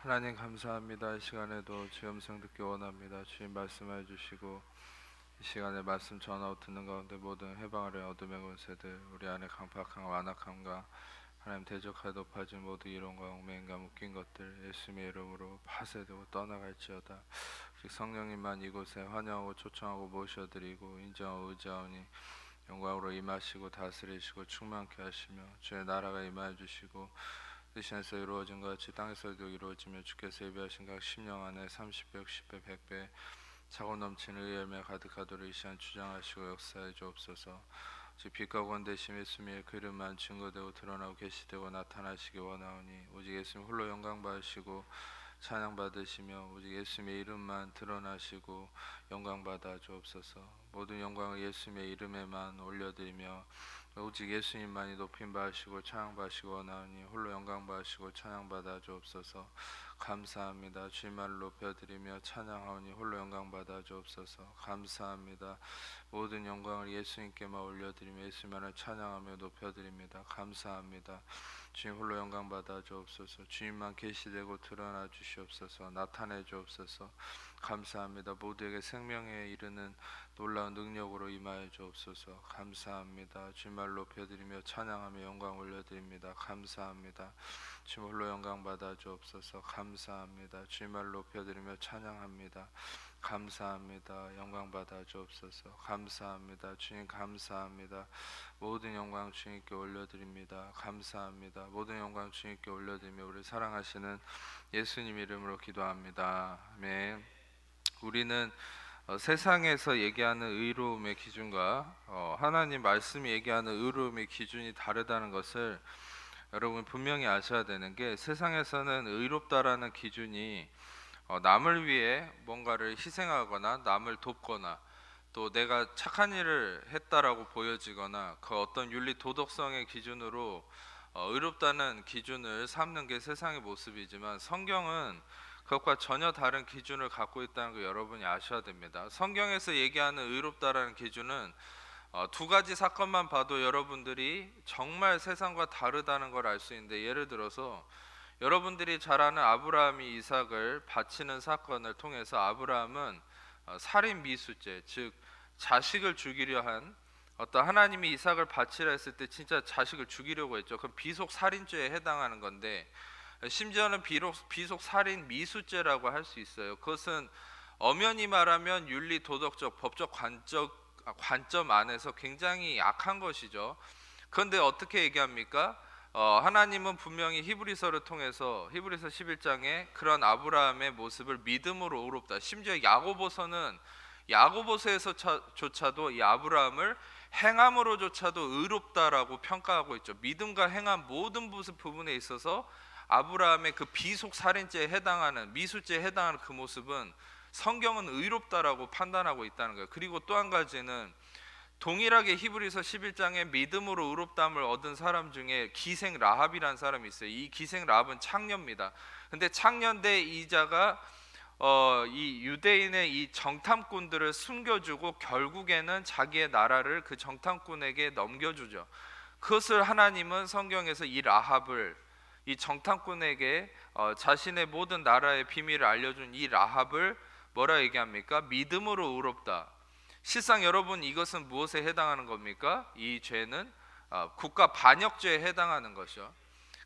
하나님 감사합니다. 이 시간에도 주의 음성 듣기 원합니다. 주님 말씀해 주시고 이 시간에 말씀 전하고 듣는 가운데 모든 해방을 어둠의 권세들 우리 안에 강팍함과 완악함과 하나님 대적하여 높아진 모든 이론과 얽매임과 묶인 것들 예수님의 이름으로 파쇄되고 떠나갈지어다. 즉 성령님만 이곳에 환영하고 초청하고 모셔드리고 인정하고 의지하오니 영광으로 임하시고 다스리시고 충만케 하시며 주의 나라가 임하여 주시고 뜻이 하늘에서 이루어진 것 같이 땅에서도 이루어지며 주께서 예비하신 각 심령 안에 30배, 60배, 100배 차고 넘치는 의 열매 가득하도록 이 시간 주장하시고 역사해 주옵소서. 즉 빛과 권되심 예수님의 그 이름만 증거되고 드러나고 계시되고 나타나시기 원하오니 오직 예수님 홀로 영광 받으시고 찬양 받으시며 오직 예수님의 이름만 드러나시고 영광 받아 주옵소서. 모든 영광을 예수님의 이름에만 올려드리며 오직 예수님만이 높임 받으시고 찬양 받으시고 원하오니 홀로 영광 받으시고 찬양 받아 주옵소서. 감사합니다. 주님만을 높여드리며 찬양하오니 홀로 영광 받아 주옵소서. 감사합니다. 모든 영광을 예수님께만 올려드리며 예수님만을 찬양하며 높여드립니다. 감사합니다. 주님 홀로 영광 받아 주옵소서. 주님만 계시되고 드러나 주시옵소서. 나타내 주옵소서. 감사합니다. 모두에게 생명에 이르는 놀라운 능력으로 임하여 주옵소서. 감사합니다. 주님을 높여드리며 찬양하며 영광 올려드립니다. 감사합니다. 주님 홀로 영광 받아 주옵소서. 감사합니다. 주님을 높여드리며 찬양합니다. 감사합니다. 영광 받아 주옵소서. 감사합니다. 주님 감사합니다. 모든 영광 주님께 올려드립니다. 감사합니다. 모든 영광 주님께 올려드리며 우리 사랑하시는 예수님 이름으로 기도합니다. 아멘. 우리는 세상에서 얘기하는 의로움의 기준과 하나님 말씀이 얘기하는 의로움의 기준이 다르다는 것을 여러분 분명히 아셔야 되는 게, 세상에서는 의롭다라는 기준이 남을 위해 뭔가를 희생하거나 남을 돕거나 또 내가 착한 일을 했다라고 보여지거나 그 어떤 윤리 도덕성의 기준으로 의롭다는 기준을 삼는 게 세상의 모습이지만, 성경은 그것과 전혀 다른 기준을 갖고 있다는 거 여러분이 아셔야 됩니다. 성경에서 얘기하는 의롭다라는 기준은 두 가지 사건만 봐도 여러분들이 정말 세상과 다르다는 걸 알 수 있는데, 예를 들어서 여러분들이 잘 아는 아브라함이 이삭을 바치는 사건을 통해서 아브라함은 살인 미수죄, 즉 자식을 죽이려 한, 어떤 하나님이 이삭을 바치라 했을 때 진짜 자식을 죽이려고 했죠. 그럼 비속 살인죄에 해당하는 건데, 심지어는 비속 살인 미수죄라고 할 수 있어요. 그것은 엄연히 말하면 윤리 도덕적 법적 관점 안에서 굉장히 악한 것이죠. 그런데 어떻게 얘기합니까? 하나님은 분명히 히브리서를 통해서 히브리서 11장에 그런 아브라함의 모습을 믿음으로 의롭다, 심지어 야고보서에서조차도 이 아브라함을 행함으로조차도 의롭다라고 평가하고 있죠. 믿음과 행함 모든 부분에 있어서 아브라함의 그 비속 살인죄에 해당하는 미수죄에 해당하는 그 모습은 성경은 의롭다라고 판단하고 있다는 거예요. 그리고 또 한 가지는 동일하게 히브리서 11장에 믿음으로 의롭다함을 얻은 사람 중에 기생 라합이라는 사람이 있어요. 이 기생 라합은 창녀입니다. 근데 창녀인데 이자가 이 유대인의 이 정탐꾼들을 숨겨주고 결국에는 자기의 나라를 그 정탐꾼에게 넘겨주죠. 그것을 하나님은 성경에서 이 라합을, 이 정탐꾼에게 자신의 모든 나라의 비밀을 알려준 이 라합을 뭐라 얘기합니까? 믿음으로 의롭다. 실상 여러분, 이것은 무엇에 해당하는 겁니까? 이 죄는 국가 반역죄에 해당하는 것이요.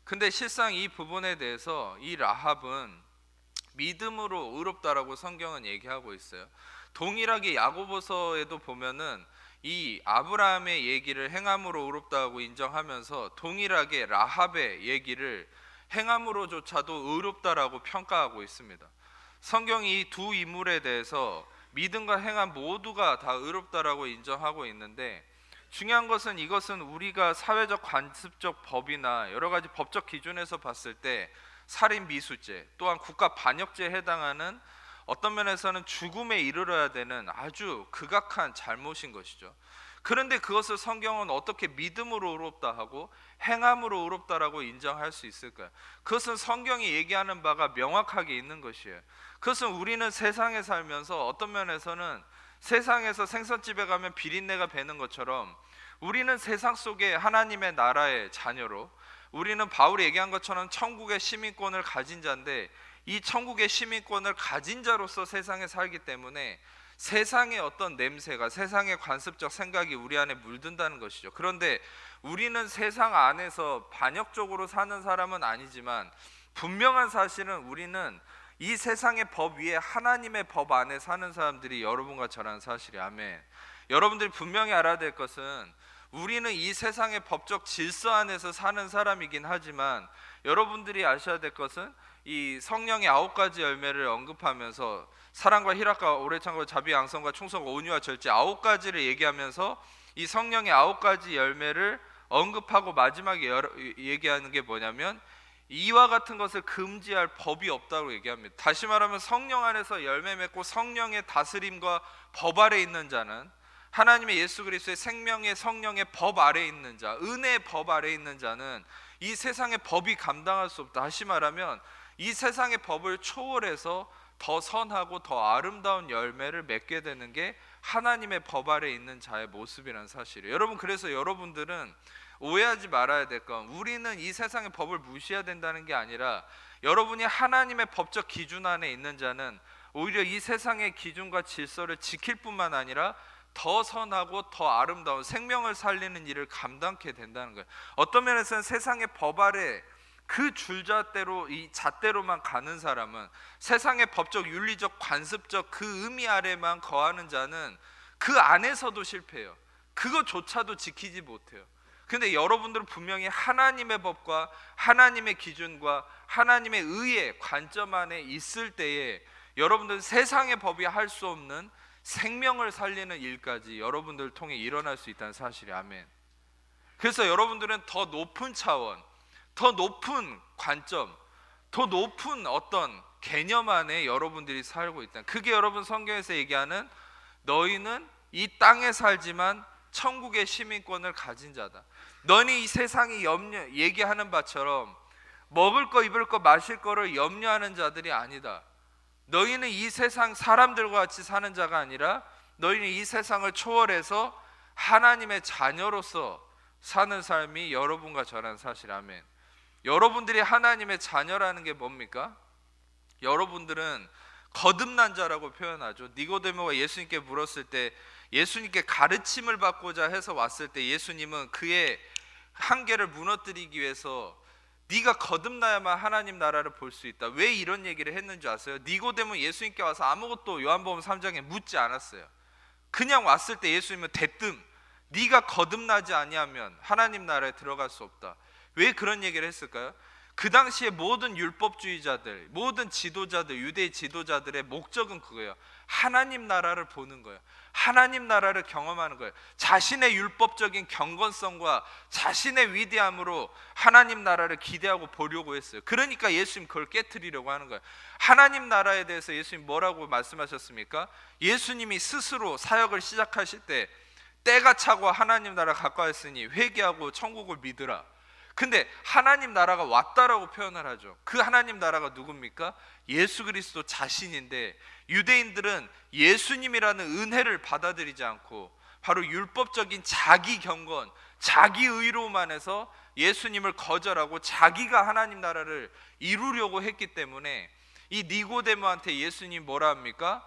근데 실상 이 부분에 대해서 이 라합은 믿음으로 의롭다라고 성경은 얘기하고 있어요. 동일하게 야고보서에도 보면은 이 아브라함의 얘기를 행함으로 의롭다고 인정하면서 동일하게 라합의 얘기를 행함으로조차도 의롭다라고 평가하고 있습니다. 성경이 이 두 인물에 대해서 믿음과 행함 모두가 다 의롭다라고 인정하고 있는데, 중요한 것은 이것은 우리가 사회적 관습적 법이나 여러 가지 법적 기준에서 봤을 때 살인 미수죄 또한 국가 반역죄에 해당하는, 어떤 면에서는 죽음에 이르러야 되는 아주 극악한 잘못인 것이죠. 그런데 그것을 성경은 어떻게 믿음으로 의롭다 하고 행함으로 의롭다라고 인정할 수 있을까요? 그것은 성경이 얘기하는 바가 명확하게 있는 것이에요. 그것은 우리는 세상에 살면서 어떤 면에서는 세상에서 생선집에 가면 비린내가 배는 것처럼 우리는 세상 속에 하나님의 나라의 자녀로, 우리는 바울이 얘기한 것처럼 천국의 시민권을 가진 자인데, 이 천국의 시민권을 가진 자로서 세상에 살기 때문에 세상의 어떤 냄새가, 세상의 관습적 생각이 우리 안에 물든다는 것이죠. 그런데 우리는 세상 안에서 반역적으로 사는 사람은 아니지만 분명한 사실은 우리는 이 세상의 법 위에 하나님의 법 안에 사는 사람들이 여러분과 저라는 사실이 아멘. 여러분들이 분명히 알아야 될 것은 우리는 이 세상의 법적 질서 안에서 사는 사람이긴 하지만 여러분들이 아셔야 될 것은 이 성령의 9가지 열매를 언급하면서 사랑과 희락과 오래 참고 자비 양성과 충성과 온유와 절제 9가지를 얘기하면서 이 성령의 9가지 열매를 언급하고 마지막에 얘기하는 게 뭐냐면 이와 같은 것을 금지할 법이 없다고 얘기합니다. 다시 말하면 성령 안에서 열매 맺고 성령의 다스림과 법 아래 있는 자는 하나님의 예수 그리스도의 생명의 성령의 법 아래 있는 자, 은혜의 법 아래 있는 자는 이 세상의 법이 감당할 수 없다. 다시 말하면 이 세상의 법을 초월해서 더 선하고 더 아름다운 열매를 맺게 되는 게 하나님의 법 아래 있는 자의 모습이라는 사실이에요. 여러분, 그래서 여러분들은 오해하지 말아야 될 건 우리는 이 세상의 법을 무시해야 된다는 게 아니라 여러분이 하나님의 법적 기준 안에 있는 자는 오히려 이 세상의 기준과 질서를 지킬 뿐만 아니라 더 선하고 더 아름다운 생명을 살리는 일을 감당케 된다는 거예요. 어떤 면에서는 세상의 법 아래 그 줄잣대로 이 잣대로만 가는 사람은 세상의 법적 윤리적 관습적 그 의미 아래만 거하는 자는 그 안에서도 실패해요. 그것조차도 지키지 못해요. 근데 여러분들은 분명히 하나님의 법과 하나님의 기준과 하나님의 의의 관점 안에 있을 때에 여러분들은 세상의 법이 할 수 없는 생명을 살리는 일까지 여러분들을 통해 일어날 수 있다는 사실이 아멘. 그래서 여러분들은 더 높은 차원, 더 높은 관점, 더 높은 어떤 개념 안에 여러분들이 살고 있다. 그게 여러분 성경에서 얘기하는 너희는 이 땅에 살지만 천국의 시민권을 가진 자다. 너희 이 세상이 얘기하는 바처럼 먹을 거 입을 거 마실 거를 염려하는 자들이 아니다. 너희는 이 세상 사람들과 같이 사는 자가 아니라 너희는 이 세상을 초월해서 하나님의 자녀로서 사는 삶이 여러분과 저라는 사실. 아멘. 여러분들이 하나님의 자녀라는 게 뭡니까? 여러분들은 거듭난 자라고 표현하죠. 니고데모가 예수님께 물었을 때 예수님께 가르침을 받고자 해서 왔을 때 예수님은 그의 한계를 무너뜨리기 위해서 네가 거듭나야만 하나님 나라를 볼 수 있다. 왜 이런 얘기를 했는지 아세요? 니고데모 예수님께 와서 아무것도 요한복음 3장에 묻지 않았어요. 그냥 왔을 때 예수님은 대뜸 네가 거듭나지 아니하면 하나님 나라에 들어갈 수 없다. 왜 그런 얘기를 했을까요? 그 당시에 모든 율법주의자들, 모든 지도자들, 유대 지도자들의 목적은 그거예요. 하나님 나라를 보는 거예요. 하나님 나라를 경험하는 거예요. 자신의 율법적인 경건성과 자신의 위대함으로 하나님 나라를 기대하고 보려고 했어요. 그러니까 예수님 그걸 깨트리려고 하는 거예요. 하나님 나라에 대해서 예수님 뭐라고 말씀하셨습니까? 예수님이 스스로 사역을 시작하실 때 때가 차고 하나님 나라 가까웠으니 회개하고 천국을 믿으라. 근데 하나님 나라가 왔다라고 표현을 하죠. 그 하나님 나라가 누굽니까? 예수 그리스도 자신인데 유대인들은 예수님이라는 은혜를 받아들이지 않고 바로 율법적인 자기 경건, 자기 의로움 안에서 예수님을 거절하고 자기가 하나님 나라를 이루려고 했기 때문에 이 니고데모한테 예수님 뭐라 합니까?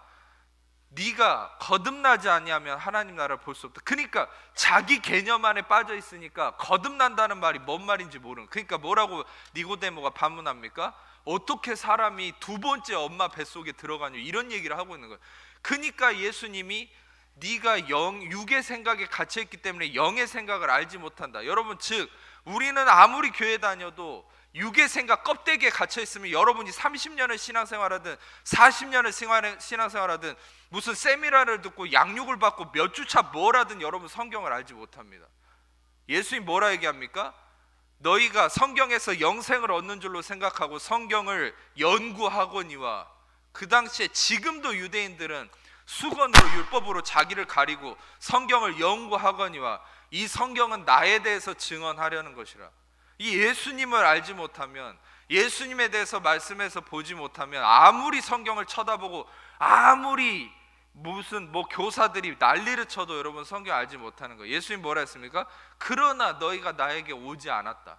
네가 거듭나지 아니하면 하나님 나라를 볼 수 없다. 그러니까 자기 개념 안에 빠져 있으니까 거듭난다는 말이 뭔 말인지 모르는. 그러니까 뭐라고 니고데모가 반문합니까? 어떻게 사람이 두 번째 엄마 뱃속에 들어가냐 이런 얘기를 하고 있는 거예요. 그러니까 예수님이 네가 육의 생각에 갇혀 있기 때문에 영의 생각을 알지 못한다. 여러분, 즉 우리는 아무리 교회 다녀도 육의 생각 껍데기에 갇혀 있으면 여러분이 30년을 신앙생활하든 40년을 신앙생활하든 무슨 세미나를 듣고 양육을 받고 몇 주차 뭘 하든 여러분 성경을 알지 못합니다. 예수님 뭐라 얘기합니까? 너희가 성경에서 영생을 얻는 줄로 생각하고 성경을 연구하거니와. 그 당시에 지금도 유대인들은 수건으로 율법으로 자기를 가리고 성경을 연구하거니와 이 성경은 나에 대해서 증언하려는 것이라. 이 예수님을 알지 못하면, 예수님에 대해서 말씀해서 보지 못하면 아무리 성경을 쳐다보고 아무리 무슨 교사들이 난리를 쳐도 여러분 성경 알지 못하는 거예요. 예수님 뭐라 했습니까? 그러나 너희가 나에게 오지 않았다.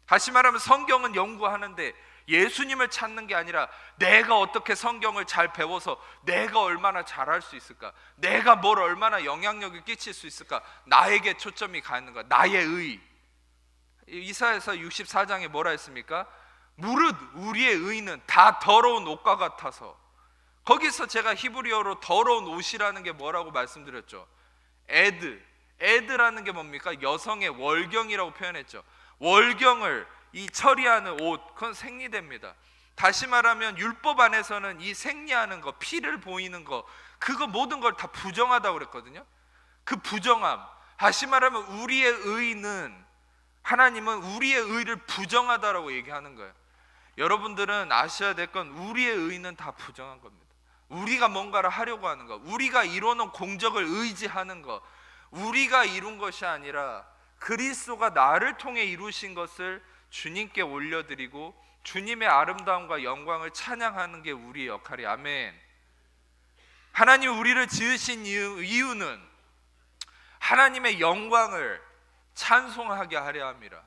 다시 말하면 성경은 연구하는데 예수님을 찾는 게 아니라 내가 어떻게 성경을 잘 배워서 내가 얼마나 잘할 수 있을까, 내가 뭘 얼마나 영향력을 끼칠 수 있을까, 나에게 초점이 가 있는 거야. 나의 의. 이사야서 64장에 뭐라 했습니까? 무릇 우리의 의는 다 더러운 옷과 같아서. 거기서 제가 히브리어로 더러운 옷이라는 게 뭐라고 말씀드렸죠? 에드라는 게 뭡니까? 여성의 월경이라고 표현했죠. 월경을 이 처리하는 옷, 그건 생리대입니다. 다시 말하면 율법 안에서는 이 생리하는 거, 피를 보이는 거, 그거 모든 걸 다 부정하다고 그랬거든요. 그 부정함, 다시 말하면 우리의 의는, 하나님은 우리의 의를 부정하다라고 얘기하는 거예요. 여러분들은 아셔야 될 건 우리의 의는 다 부정한 겁니다. 우리가 뭔가를 하려고 하는 거, 우리가 이루는 공적을 의지하는 거, 우리가 이룬 것이 아니라 그리스도가 나를 통해 이루신 것을 주님께 올려드리고 주님의 아름다움과 영광을 찬양하는 게 우리의 역할이. 아멘. 하나님 우리를 지으신 이유는 하나님의 영광을 찬송하게 하려 함이라.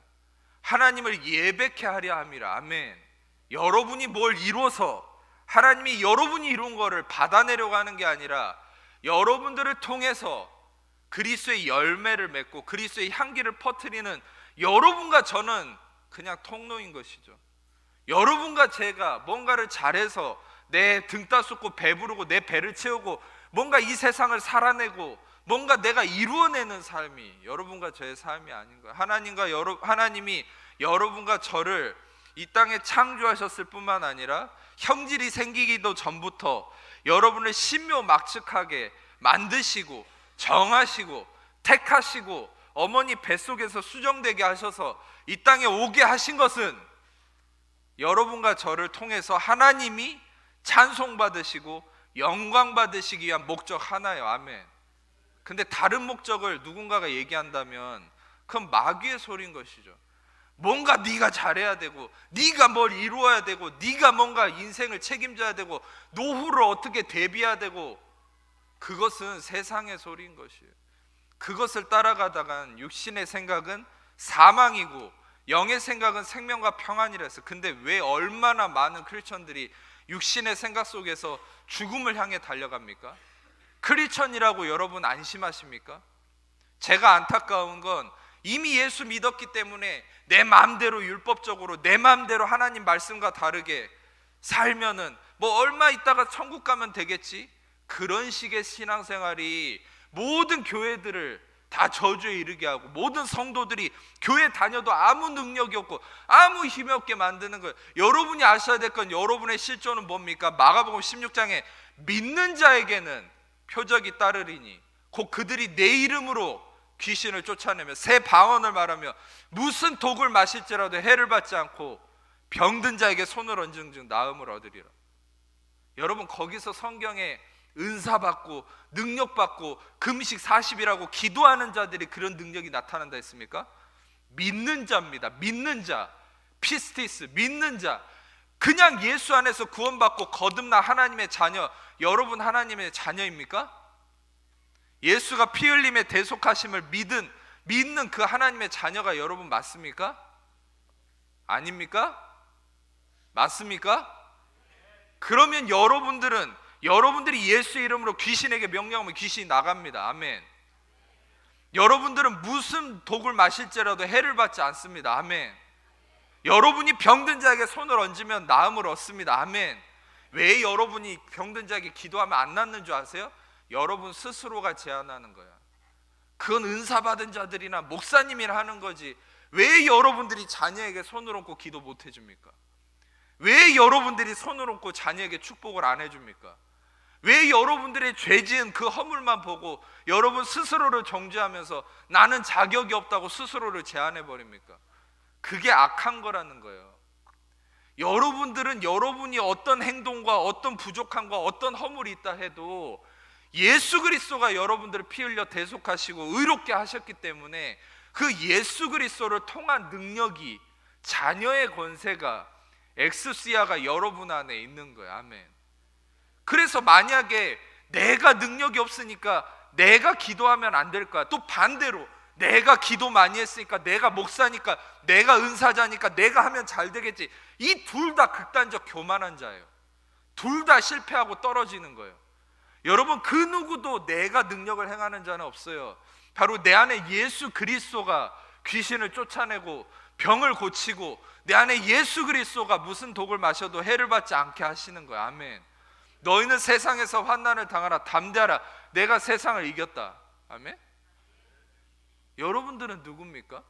하나님을 예배케 하려 함이라. 아멘. 여러분이 뭘 이루어서, 하나님이 여러분이 이룬 거를 받아내려고 하는 게 아니라 여러분들을 통해서 그리스도의 열매를 맺고 그리스도의 향기를 퍼뜨리는 여러분과 저는 그냥 통로인 것이죠. 여러분과 제가 뭔가를 잘해서 내 등 따숩고 배부르고 내 배를 채우고 뭔가 이 세상을 살아내고 뭔가 내가 이루어내는 삶이 여러분과 저의 삶이 아닌 거예요. 하나님이 여러분과 저를 이 땅에 창조하셨을 뿐만 아니라 형질이 생기기도 전부터 여러분을 신묘막측하게 만드시고 정하시고 택하시고 어머니 뱃속에서 수정되게 하셔서 이 땅에 오게 하신 것은 여러분과 저를 통해서 하나님이 찬송받으시고 영광 받으시기 위한 목적 하나예요. 아멘. 근데 다른 목적을 누군가가 얘기한다면 그건 마귀의 소리인 것이죠. 뭔가 네가 잘해야 되고 네가 뭘 이루어야 되고 네가 뭔가 인생을 책임져야 되고 노후를 어떻게 대비해야 되고, 그것은 세상의 소리인 것이에요. 그것을 따라가다간 육신의 생각은 사망이고 영의 생각은 생명과 평안이라 했어요. 근데 왜 얼마나 많은 크리스천들이 육신의 생각 속에서 죽음을 향해 달려갑니까? 크리스천이라고 여러분 안심하십니까? 제가 안타까운 건 이미 예수 믿었기 때문에 내 마음대로 율법적으로 내 마음대로 하나님 말씀과 다르게 살면은 뭐 얼마 있다가 천국 가면 되겠지, 그런 식의 신앙생활이 모든 교회들을 다 저주에 이르게 하고 모든 성도들이 교회 다녀도 아무 능력이 없고 아무 힘이 없게 만드는 거예요. 여러분이 아셔야 될 건 여러분의 실존은 뭡니까? 마가복음 16장에 믿는 자에게는 표적이 따르리니 곧 그들이 내 이름으로 귀신을 쫓아내며 새 방언을 말하며 무슨 독을 마실지라도 해를 받지 않고 병든 자에게 손을 얹은 즉 나음을 얻으리라. 여러분, 거기서 성경에 은사 받고 능력 받고 금식 40일하고 기도하는 자들이 그런 능력이 나타난다 했습니까? 믿는 자입니다. 믿는 자, 피스티스, 믿는 자. 그냥 예수 안에서 구원받고 거듭난 하나님의 자녀. 여러분 하나님의 자녀입니까? 예수가 피 흘림의 대속하심을 믿는 그 하나님의 자녀가 여러분 맞습니까? 아닙니까? 맞습니까? 그러면 여러분들이 예수의 이름으로 귀신에게 명령하면 귀신이 나갑니다. 아멘. 여러분들은 무슨 독을 마실지라도 해를 받지 않습니다. 아멘. 여러분이 병든 자에게 손을 얹으면 나음을 얻습니다. 아멘. 왜 여러분이 병든 자에게 기도하면 안 낫는 줄 아세요? 여러분 스스로가 제안하는 거야. 그건 은사 받은 자들이나 목사님이나 하는 거지. 왜 여러분들이 자녀에게 손을 얹고 기도 못 해줍니까? 왜 여러분들이 손을 얹고 자녀에게 축복을 안 해줍니까? 왜 여러분들의 죄 지은 그 허물만 보고 여러분 스스로를 정죄하면서 나는 자격이 없다고 스스로를 제한해 버립니까? 그게 악한 거라는 거예요. 여러분들은 여러분이 어떤 행동과 어떤 부족함과 어떤 허물이 있다 해도 예수 그리스도가 여러분들을 피 흘려 대속하시고 의롭게 하셨기 때문에 그 예수 그리스도를 통한 능력이, 자녀의 권세가, 엑스시아가 여러분 안에 있는 거예요. 아멘. 그래서 만약에 내가 능력이 없으니까 내가 기도하면 안 될 거야, 또 반대로 내가 기도 많이 했으니까, 내가 목사니까, 내가 은사자니까 내가 하면 잘 되겠지. 이 둘 다 극단적 교만한 자예요. 둘 다 실패하고 떨어지는 거예요. 여러분, 그 누구도 내가 능력을 행하는 자는 없어요. 바로 내 안에 예수 그리스도가 귀신을 쫓아내고 병을 고치고, 내 안에 예수 그리스도가 무슨 독을 마셔도 해를 받지 않게 하시는 거야. 아멘. 너희는 세상에서 환난을 당하라. 담대하라. 내가 세상을 이겼다. 아멘. 여러분들은 누굽니까?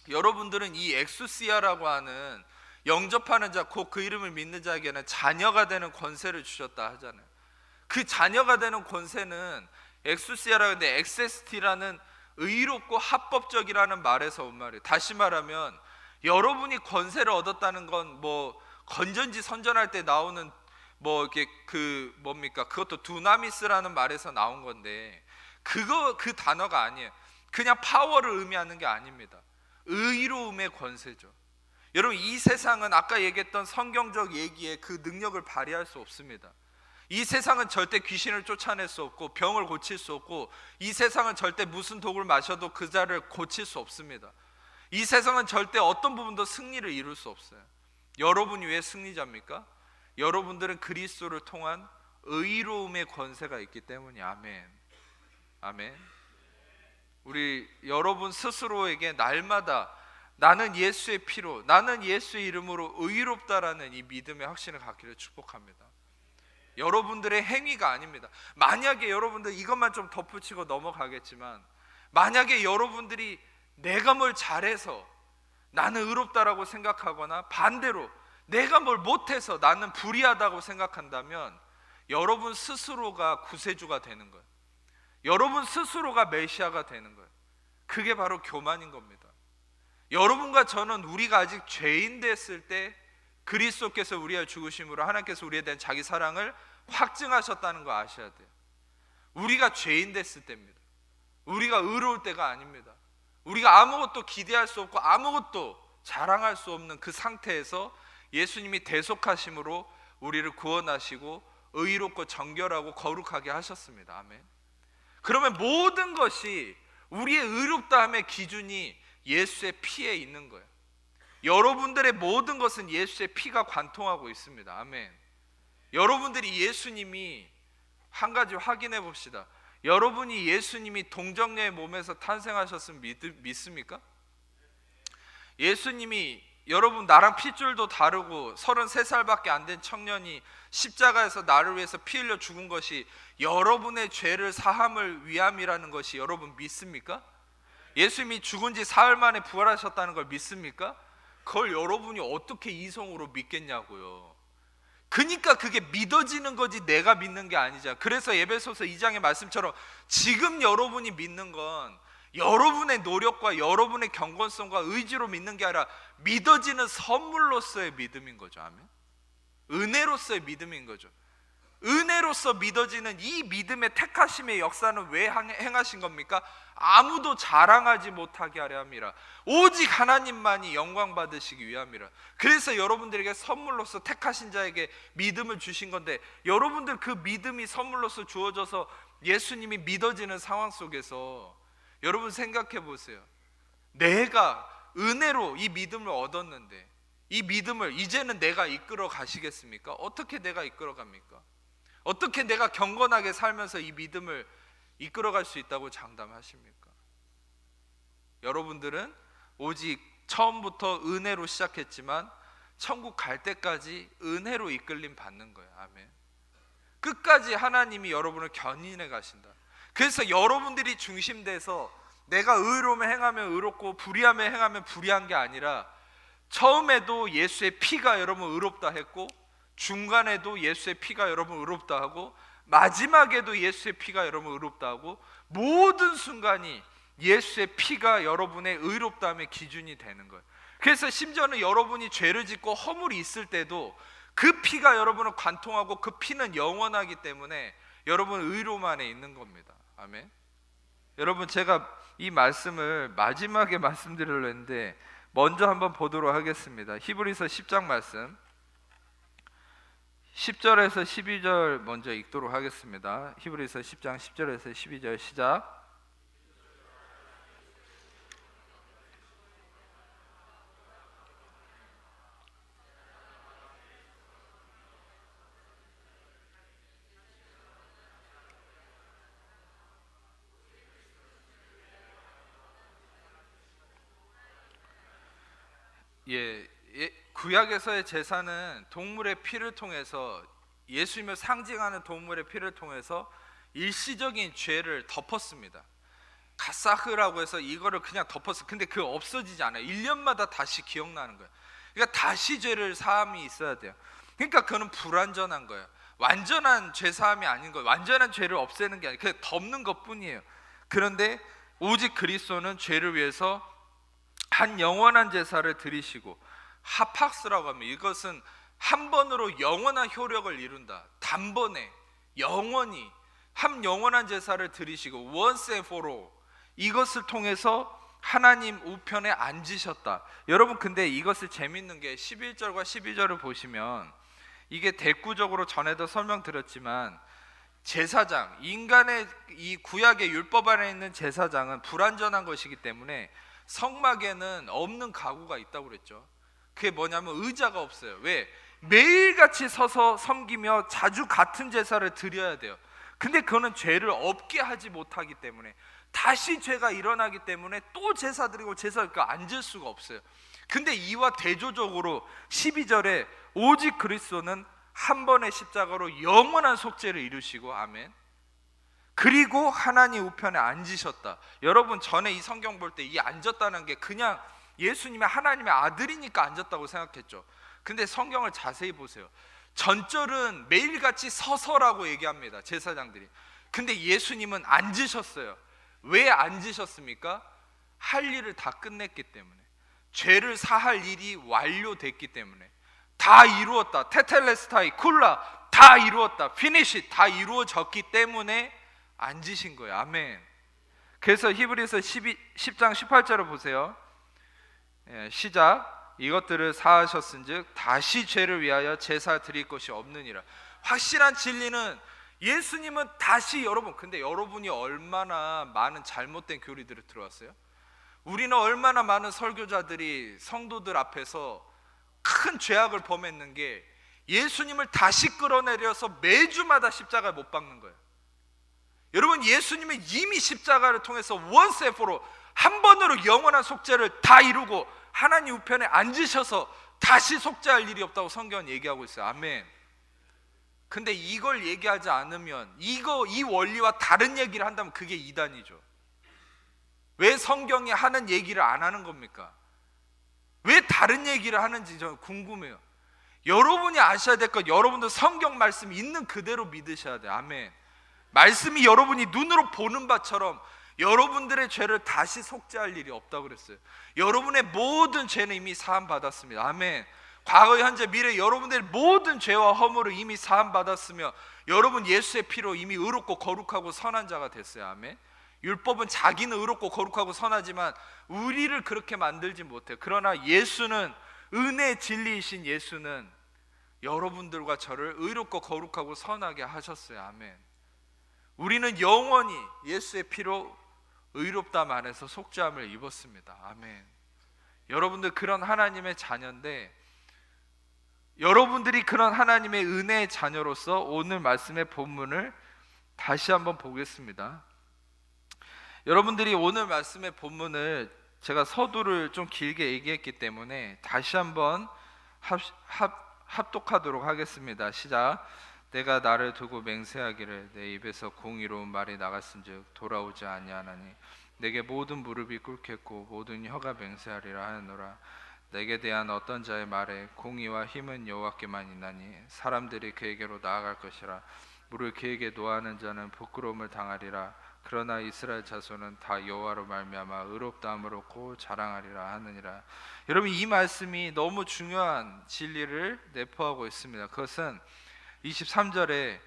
여러분들은 이 엑수시아라고 하는 영접하는 자, 곧 그 이름을 믿는 자에게는 자녀가 되는 권세를 주셨다 하잖아요. 그 자녀가 되는 권세는 엑수시아라고 하는데, 엑세스티라는 의롭고 합법적이라는 말에서 온 말이에요. 다시 말하면 여러분이 권세를 얻었다는 건 뭐 건전지 선전할 때 나오는 뭐 이렇게 그 뭡니까? 그것도 두나미스라는 말에서 나온 건데, 그 단어가 아니에요. 그냥 파워를 의미하는 게 아닙니다. 의로움의 권세죠. 여러분, 이 세상은 아까 얘기했던 성경적 얘기에 그 능력을 발휘할 수 없습니다. 이 세상은 절대 귀신을 쫓아낼 수 없고 병을 고칠 수 없고, 이 세상은 절대 무슨 독을 마셔도 그 자를 고칠 수 없습니다. 이 세상은 절대 어떤 부분도 승리를 이룰 수 없어요. 여러분이 왜 승리자입니까? 여러분들은 그리스도를 통한 의로움의 권세가 있기 때문이에요. 아멘. 아멘. 우리 여러분 스스로에게 날마다 나는 예수의 피로, 나는 예수의 이름으로 의롭다라는 이 믿음의 확신을 갖기를 축복합니다. 여러분들의 행위가 아닙니다. 만약에 여러분들 이것만 좀 덧붙이고 넘어가겠지만, 만약에 여러분들이 내가 뭘 잘해서 나는 의롭다라고 생각하거나, 반대로 내가 뭘 못해서 나는 불의하다고 생각한다면, 여러분 스스로가 구세주가 되는 거예요. 여러분 스스로가 메시아가 되는 거예요. 그게 바로 교만인 겁니다. 여러분과 저는 우리가 아직 죄인 됐을 때 그리스도께서 우리의 죽으심으로 하나님께서 우리에 대한 자기 사랑을 확증하셨다는 거 아셔야 돼요. 우리가 죄인 됐을 때입니다. 우리가 의로울 때가 아닙니다. 우리가 아무것도 기대할 수 없고 아무것도 자랑할 수 없는 그 상태에서 예수님이 대속하심으로 우리를 구원하시고 의롭고 정결하고 거룩하게 하셨습니다. 아멘. 그러면 모든 것이 우리의 의롭다함의 기준이 예수의 피에 있는 거예요. 여러분들의 모든 것은 예수의 피가 관통하고 있습니다. 아멘. 여러분들이 예수님이, 한 가지 확인해 봅시다. 여러분이 예수님이 동정녀의 몸에서 탄생하셨으면 믿습니까? 예수님이, 여러분 나랑 핏줄도 다르고 33살밖에 안 된 청년이 십자가에서 나를 위해서 피 흘려 죽은 것이 여러분의 죄를 사함을 위함이라는 것이 여러분 믿습니까? 예수님이 죽은 지 사흘 만에 부활하셨다는 걸 믿습니까? 그걸 여러분이 어떻게 이성으로 믿겠냐고요. 그러니까 그게 믿어지는 거지 내가 믿는 게 아니잖아. 그래서 에베소서 2장의 말씀처럼 지금 여러분이 믿는 건 여러분의 노력과 여러분의 경건성과 의지로 믿는 게 아니라 믿어지는 선물로서의 믿음인 거죠. 아멘. 은혜로서의 믿음인 거죠. 은혜로서 믿어지는 이 믿음의 택하심의 역사는 왜 행하신 겁니까? 아무도 자랑하지 못하게 하려 함이라. 오직 하나님만이 영광 받으시기 위함이라. 그래서 여러분들에게 선물로서 택하신 자에게 믿음을 주신 건데, 여러분들 그 믿음이 선물로서 주어져서 예수님이 믿어지는 상황 속에서 여러분 생각해 보세요. 내가 은혜로 이 믿음을 얻었는데 이 믿음을 이제는 내가 이끌어 가시겠습니까? 어떻게 내가 이끌어 갑니까? 어떻게 내가 경건하게 살면서 이 믿음을 이끌어갈 수 있다고 장담하십니까? 여러분들은 오직 처음부터 은혜로 시작했지만 천국 갈 때까지 은혜로 이끌림 받는 거예요. 아멘. 끝까지 하나님이 여러분을 견인해 가신다. 그래서 여러분들이 중심돼서 내가 의로움을 행하면 의롭고 불의하면 행하면 불의한 게 아니라, 처음에도 예수의 피가 여러분 의롭다 했고, 중간에도 예수의 피가 여러분 의롭다 하고, 마지막에도 예수의 피가 여러분 의롭다 하고, 모든 순간이 예수의 피가 여러분의 의롭다함의 기준이 되는 거예요. 그래서 심지어는 여러분이 죄를 짓고 허물이 있을 때도 그 피가 여러분을 관통하고 그 피는 영원하기 때문에 여러분 의로움 안에 있는 겁니다. 아멘. 여러분, 제가 이 말씀을 마지막에 말씀드리려고 했는데 먼저 한번 보도록 하겠습니다. 히브리서 10장 말씀 10절에서 12절 먼저 읽도록 하겠습니다. 히브리서 10장 10절에서 12절 시작. 구약에서의 제사는 동물의 피를 통해서, 예수님을 상징하는 동물의 피를 통해서 일시적인 죄를 덮었습니다. 가사흐라고 해서 이거를 그냥 덮었어. 근데 그거 없어지지 않아요. 1년마다 다시 기억나는 거예요. 그러니까 다시 죄를 사함이 있어야 돼요. 그러니까 그거는 불완전한 거예요. 완전한 죄 사함이 아닌 거예요. 완전한 죄를 없애는 게 아니고 그냥 덮는 것뿐이에요. 그런데 오직 그리스도는 죄를 위해서 한 영원한 제사를 드리시고, 하팍스라고 하면 이것은 한 번으로 영원한 효력을 이룬다. 단번에 영원히 한 영원한 제사를 드리시고 once and for all, 이것을 통해서 하나님 우편에 앉으셨다. 여러분, 근데 이것을 재밌는 게 11절과 12절을 보시면, 이게 대구적으로 전에도 설명드렸지만 제사장, 인간의 이 구약의 율법 안에 있는 제사장은 불완전한 것이기 때문에 성막에는 없는 가구가 있다고 그랬죠. 그게 뭐냐면 의자가 없어요. 왜? 매일같이 서서 섬기며 자주 같은 제사를 드려야 돼요. 근데 그거는 죄를 없게 하지 못하기 때문에, 다시 죄가 일어나기 때문에 또 제사 드리고 제사 앉을 수가 없어요. 근데 이와 대조적으로 12절에 오직 그리스도는 한 번의 십자가로 영원한 속죄를 이루시고, 아멘, 그리고 하나님 우편에 앉으셨다. 여러분, 전에 이 성경 볼 때 이 앉았다는 게 그냥 예수님의 하나님의 아들이니까 앉았다고 생각했죠. 근데 성경을 자세히 보세요. 전절은 매일같이 서서라고 얘기합니다, 제사장들이. 근데 예수님은 앉으셨어요. 왜 앉으셨습니까? 할 일을 다 끝냈기 때문에, 죄를 사할 일이 완료됐기 때문에, 다 이루었다, 테텔레스타이 쿨라 다 이루었다, 피니시 다 이루어졌기 때문에 앉으신 거예요. 아멘. 그래서 히브리서 10장 18절을 보세요. 시작. 이것들을 사하셨은즉 다시 죄를 위하여 제사 드릴 것이 없느니라. 확실한 진리는 예수님은 다시, 여러분, 근데 여러분이 얼마나 많은 잘못된 교리들을 들어왔어요? 우리는 얼마나 많은 설교자들이 성도들 앞에서 큰 죄악을 범했는 게, 예수님을 다시 끌어내려서 매주마다 십자가에 못 박는 거예요. 여러분, 예수님은 이미 십자가를 통해서 once and for all, 한 번으로 영원한 속죄를 다 이루고 하나님 우편에 앉으셔서 다시 속죄할 일이 없다고 성경은 얘기하고 있어요. 아멘. 근데 이걸 얘기하지 않으면, 이 원리와 다른 얘기를 한다면 그게 이단이죠. 왜 성경이 하는 얘기를 안 하는 겁니까? 왜 다른 얘기를 하는지 저는 궁금해요. 여러분이 아셔야 될 것, 여러분도 성경 말씀 있는 그대로 믿으셔야 돼요. 아멘. 말씀이 여러분이 눈으로 보는 바처럼 여러분들의 죄를 다시 속죄할 일이 없다고 그랬어요. 여러분의 모든 죄는 이미 사함 받았습니다. 아멘. 과거, 현재, 미래 여러분들의 모든 죄와 허물을 이미 사함 받았으며, 여러분 예수의 피로 이미 의롭고 거룩하고 선한 자가 됐어요. 아멘. 율법은 자기는 의롭고 거룩하고 선하지만 우리를 그렇게 만들지 못해요. 그러나 예수는, 은혜의 진리이신 예수는 여러분들과 저를 의롭고 거룩하고 선하게 하셨어요. 아멘. 우리는 영원히 예수의 피로 의롭다함 안에서 속죄함을 입었습니다. 아멘. 여러분들 그런 하나님의 자녀인데, 여러분들이 그런 하나님의 은혜의 자녀로서 오늘 말씀의 본문을 다시 한번 보겠습니다. 여러분들이 오늘 말씀의 본문을, 제가 서두를 좀 길게 얘기했기 때문에 다시 한번 합독하도록 하겠습니다. 시작. 내가 나를 두고 맹세하기를 내 입에서 공의로운 말이 나갔은즉 돌아오지 아니하나니 내게 모든 무릎이 꿇겠고 모든 혀가 맹세하리라 하노라. 내게 대한 어떤 자의 말에 공의와 힘은 여호와께만 있나니 사람들이 그에게로 나아갈 것이라. 무릇 그에게 노하는 자는 부끄러움을 당하리라. 그러나 이스라엘 자손은 다 여호와로 말미암아 의롭다함을 얻고 자랑하리라 하느니라. 여러분, 이 말씀이 너무 중요한 진리를 내포하고 있습니다. 그것은 23절에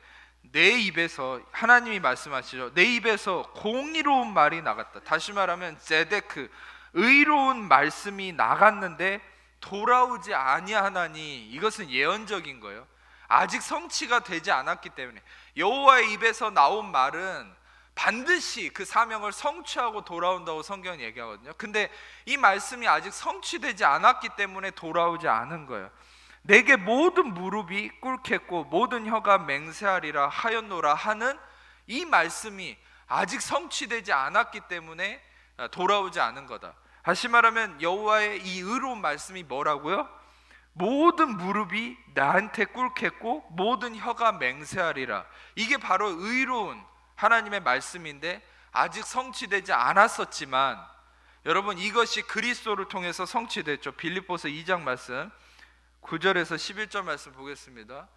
내 입에서, 하나님이 말씀하시죠. 내 입에서 공의로운 말이 나갔다. 다시 말하면 제데크, 의로운 말씀이 나갔는데 돌아오지 아니하나니, 이것은 예언적인 거예요. 아직 성취가 되지 않았기 때문에. 여호와의 입에서 나온 말은 반드시 그 사명을 성취하고 돌아온다고 성경은 얘기하거든요. 근데 이 말씀이 아직 성취되지 않았기 때문에 돌아오지 않은 거예요. 내게 모든 무릎이 꿇겠고 모든 혀가 맹세하리라 하였노라 하는 이 말씀이 아직 성취되지 않았기 때문에 돌아오지 않은 거다. 다시 말하면 여호와의 이 의로운 말씀이 뭐라고요? 모든 무릎이 나한테 꿇겠고 모든 혀가 맹세하리라. 이게 바로 의로운 하나님의 말씀인데 아직 성취되지 않았었지만 여러분 이것이 그리스도를 통해서 성취됐죠. 빌립보서 2장 말씀 9절에서 11절 말씀 보겠습니다.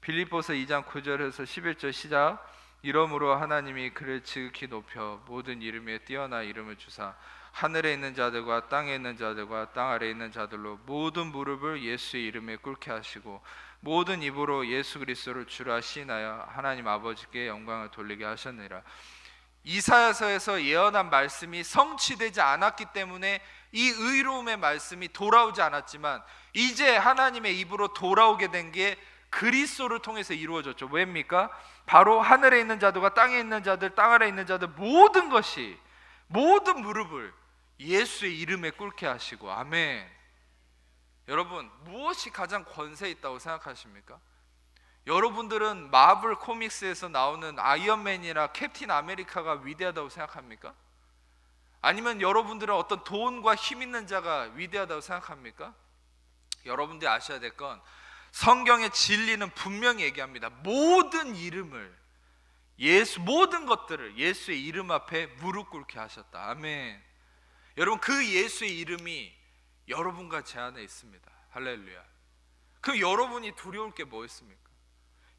빌립보서 2장 9절에서 11절 시작. 이러므로 하나님이 그를 지극히 높여 모든 이름 위에 뛰어나 이름을 주사 하늘에 있는 자들과 땅에 있는 자들과 땅 아래에 있는 자들로 모든 무릎을 예수의 이름에 꿇게 하시고 모든 입으로 예수 그리스도를 주라 시인하여 하나님 아버지께 영광을 돌리게 하셨느니라. 이사야서에서 예언한 말씀이 성취되지 않았기 때문에 이 의로움의 말씀이 돌아오지 않았지만 이제 하나님의 입으로 돌아오게 된 게 그리스도를 통해서 이루어졌죠. 왜입니까? 바로 하늘에 있는 자들과 땅에 있는 자들, 땅 아래에 있는 자들 모든 것이 모든 무릎을 예수의 이름에 꿇게 하시고 아멘. 여러분 무엇이 가장 권세 있다고 생각하십니까? 여러분들은 마블 코믹스에서 나오는 아이언맨이나 캡틴 아메리카가 위대하다고 생각합니까? 아니면 여러분들은 어떤 돈과 힘 있는 자가 위대하다고 생각합니까? 여러분들이 아셔야 될 건 성경의 진리는 분명히 얘기합니다. 모든 이름을 모든 것들을 예수의 이름 앞에 무릎 꿇게 하셨다. 아멘. 여러분 그 예수의 이름이 여러분과 제 안에 있습니다. 할렐루야. 그럼 여러분이 두려울 게 뭐 있습니까?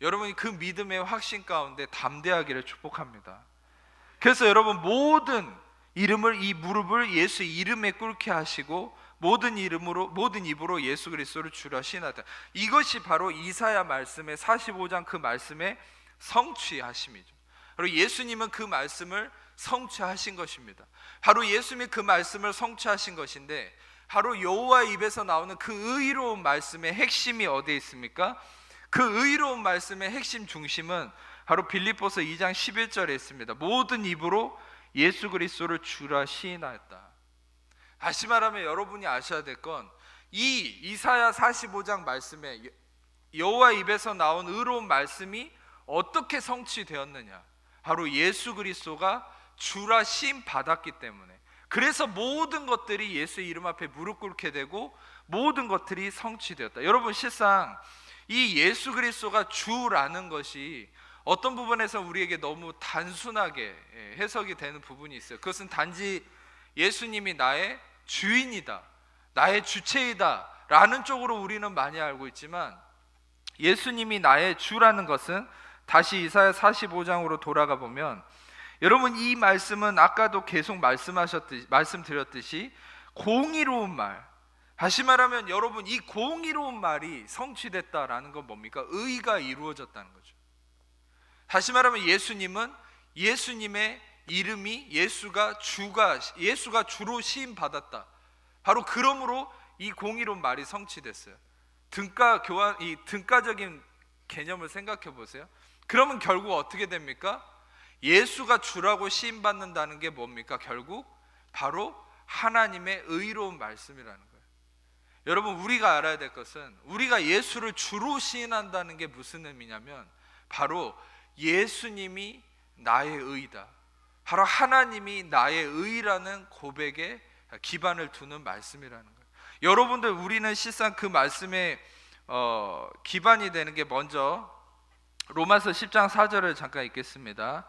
여러분이 그 믿음의 확신 가운데 담대하기를 축복합니다. 그래서 여러분 모든 이름을 이 무릎을 예수의 이름에 꿇게 하시고 모든 입으로 예수 그리스도를 주라 시인하다. 이것이 바로 이사야 말씀의 45장 그 말씀의 성취하심이죠. 바로 예수님은 그 말씀을 성취하신 것입니다. 바로 예수님이 그 말씀을 성취하신 것인데 바로 여호와의 입에서 나오는 그 의로운 말씀의 핵심이 어디에 있습니까? 그 의로운 말씀의 핵심 중심은 바로 빌립보서 2장 11절에 있습니다. 모든 입으로 예수 그리스도를 주라 시인하였다. 다시 말하면 여러분이 아셔야 될 건 이 이사야 45장 말씀에 여호와의 입에서 나온 의로운 말씀이 어떻게 성취되었느냐? 바로 예수 그리스도가 주라 시임 받았기 때문에, 그래서 모든 것들이 예수의 이름 앞에 무릎 꿇게 되고 모든 것들이 성취되었다. 여러분 실상 이 예수 그리스도가 주라는 것이 어떤 부분에서 우리에게 너무 단순하게 해석이 되는 부분이 있어요. 그것은 단지 예수님이 나의 주인이다, 나의 주체이다 라는 쪽으로 우리는 많이 알고 있지만, 예수님이 나의 주라는 것은 다시 이사야 45장으로 돌아가 보면 여러분 이 말씀은 아까도 계속 말씀드렸듯이 공의로운 말, 다시 말하면 여러분 이 공의로운 말이 성취됐다라는 건 뭡니까? 의가 이루어졌다는 거죠. 다시 말하면 예수님은 예수님의 이름이 예수가 주로 시임 받았다. 바로 그러므로 이 공의로운 말이 성취됐어요. 이 등가적인 개념을 생각해 보세요. 그러면 결국 어떻게 됩니까? 예수가 주라고 시임 받는다는 게 뭡니까? 결국 바로 하나님의 의로운 말씀이라는 거예요. 여러분 우리가 알아야 될 것은 우리가 예수를 주로 시인한다는 게 무슨 의미냐면 바로 예수님이 나의 의다, 바로 하나님이 나의 의라는 고백에 기반을 두는 말씀이라는 거예요. 여러분들 우리는 실상 그 말씀에 기반이 되는 게 먼저 로마서 10장 4절을 잠깐 읽겠습니다.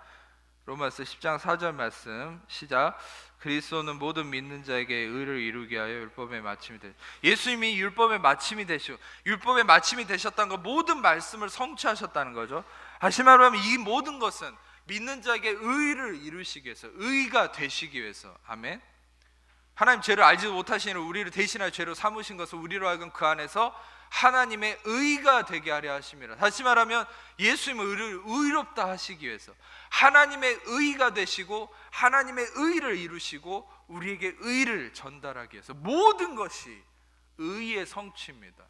로마서 10장 4절 말씀 시작. 그리스도는 모든 믿는 자에게 의를 이루게 하여 율법의 마침이 되셨다. 예수님이 율법의 마침이 되셨다는 건 모든 말씀을 성취하셨다는 거죠. 다시 말하면 이 모든 것은 믿는 자에게 의를 이루시기 위해서, 의가 되시기 위해서. 아멘. 하나님 죄를 알지도 못하시는 우리를 대신하여 죄로 삼으신 것을 우리로 하여금 그 안에서 하나님의 의가 되게 하려 하심이라. 다시 말하면 예수님의 의를 의롭다 하시기 위해서 하나님의 의가 되시고 하나님의 의를 이루시고 우리에게 의를 전달하기 위해서 모든 것이 의의 성취입니다.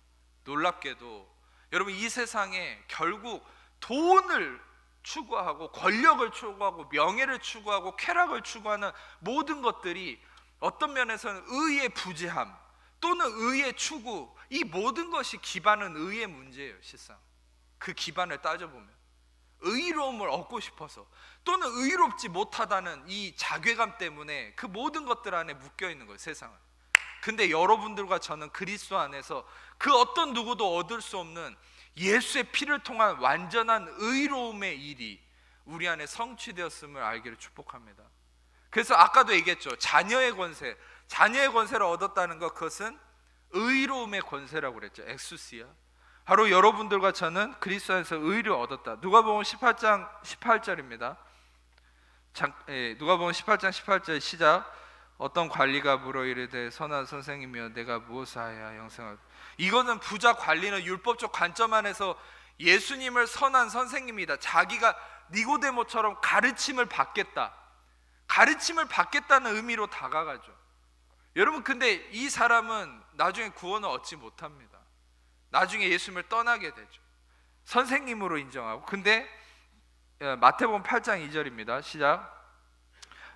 놀랍게도 여러분 이 세상에 결국 돈을 추구하고 권력을 추구하고 명예를 추구하고 쾌락을 추구하는 모든 것들이 어떤 면에서는 의의 부재함 또는 의의 추구, 이 모든 것이 기반은 의의 문제예요. 실상 그 기반을 따져보면 의로움을 얻고 싶어서, 또는 의롭지 못하다는 이 자괴감 때문에 그 모든 것들 안에 묶여 있는 거예요, 세상은. 근데 여러분들과 저는 그리스도 안에서 그 어떤 누구도 얻을 수 없는 예수의 피를 통한 완전한 의로움의 일이 우리 안에 성취되었음을 알기를 축복합니다. 그래서 아까도 얘기했죠. 자녀의 권세를 얻었다는 것, 그것은 의로움의 권세라고 그랬죠. 엑수시아. 바로 여러분들과 저는 그리스도 안에서 의를 얻었다. 누가복음 18장 18절입니다. 누가복음 18장 18절 시작. 어떤 관리가 물어 이르되 선한 선생님이여 내가 무엇을 하여야 영생을. 이거는 부자 관리는 율법적 관점 안에서 예수님을 선한 선생님이다, 자기가 니고데모처럼 가르침을 받겠다는 의미로 다가가죠. 여러분, 근데 이 사람은 나중에 구원을 얻지 못합니다. 나중에 예수님을 떠나게 되죠. 선생님으로 인정하고. 근데 마태복음 8장 2절입니다. 시작.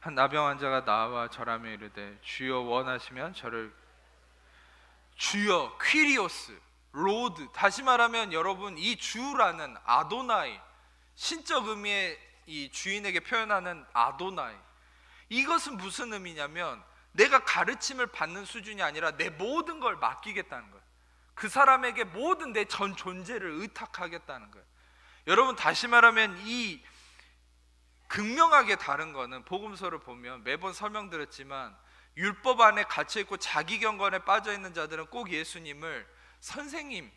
한 나병 환자가 나와 절하며 이르되 주여 원하시면 저를. 주여, 퀴리오스, 로드. 다시 말하면 여러분, 이 주라는 아도나이, 신적 의미의 이 주인에게 표현하는 아도나이, 이것은 무슨 의미냐면 내가 가르침을 받는 수준이 아니라 내 모든 걸 맡기겠다는 거예요. 그 사람에게 모든 내 전 존재를 의탁하겠다는 거예요. 여러분, 다시 말하면 이 극명하게 다른 거는, 복음서를 보면 매번 설명드렸지만 율법 안에 갇혀있고 자기경건에 빠져있는 자들은 꼭 예수님을 선생님,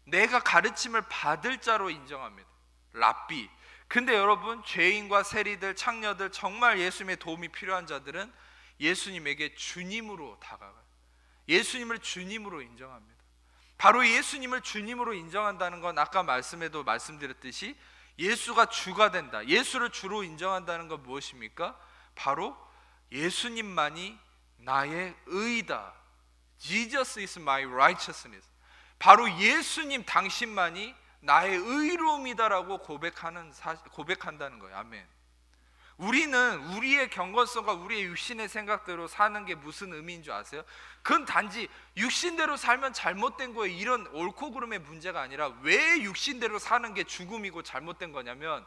내가 가르침을 받을 자로 인정합니다. 랍비. 근데 여러분, 죄인과 세리들, 창녀들, 정말 예수님의 도움이 필요한 자들은 예수님에게 주님으로 다가가요. 예수님을 주님으로 인정합니다. 바로 예수님을 주님으로 인정한다는 건 아까 말씀에도 말씀드렸듯이 예수가 주가 된다, 예수를 주로 인정한다는 건 무엇입니까? 바로 예수님만이 나의 의다. Jesus is my righteousness. 바로 예수님 당신만이 나의 의로움이다라고 고백한다는 거예요. 아멘. 우리는 우리의 경건성과 우리의 육신의 생각대로 사는 게 무슨 의미인 줄 아세요? 그건 단지 육신대로 살면 잘못된 거예요, 이런 옳고 그름의 문제가 아니라, 왜 육신대로 사는 게 죽음이고 잘못된 거냐면,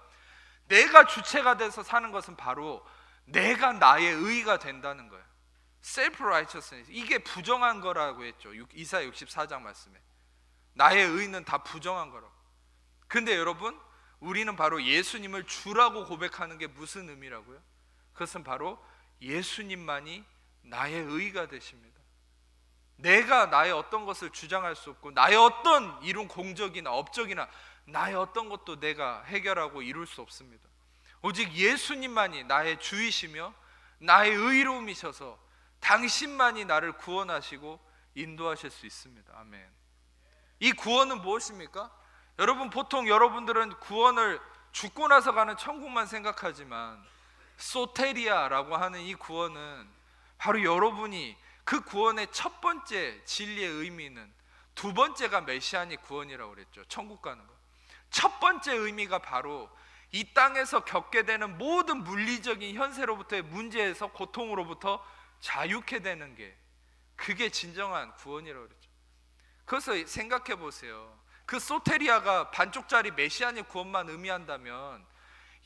내가 주체가 돼서 사는 것은 바로 내가 나의 의가 된다는 거예요. self-righteousness. 이게 부정한 거라고 했죠, 이사야 64장 말씀에. 나의 의는 다 부정한 거라고. 근데 여러분, 우리는 바로 예수님을 주라고 고백하는 게 무슨 의미라고요? 그것은 바로 예수님만이 나의 의가 되십니다. 내가 나의 어떤 것을 주장할 수 없고, 나의 어떤 이룬 공적이나 업적이나 나의 어떤 것도 내가 해결하고 이룰 수 없습니다. 오직 예수님만이 나의 주이시며 나의 의로움이셔서 당신만이 나를 구원하시고 인도하실 수 있습니다. 아멘. 이 구원은 무엇입니까? 여러분, 보통 여러분들은 구원을 죽고 나서 가는 천국만 생각하지만, 소테리아라고 하는 이 구원은 바로 여러분이 그 구원의 첫 번째 진리의 의미는, 두 번째가 메시아닉 구원이라고 그랬죠. 천국 가는 거. 첫 번째 의미가 바로 이 땅에서 겪게 되는 모든 물리적인 현세로부터의 문제에서, 고통으로부터 자유케 되는 게, 그게 진정한 구원이라고 그랬죠. 그래서 생각해 보세요. 그 소테리아가 반쪽짜리 메시아닉 구원만 의미한다면,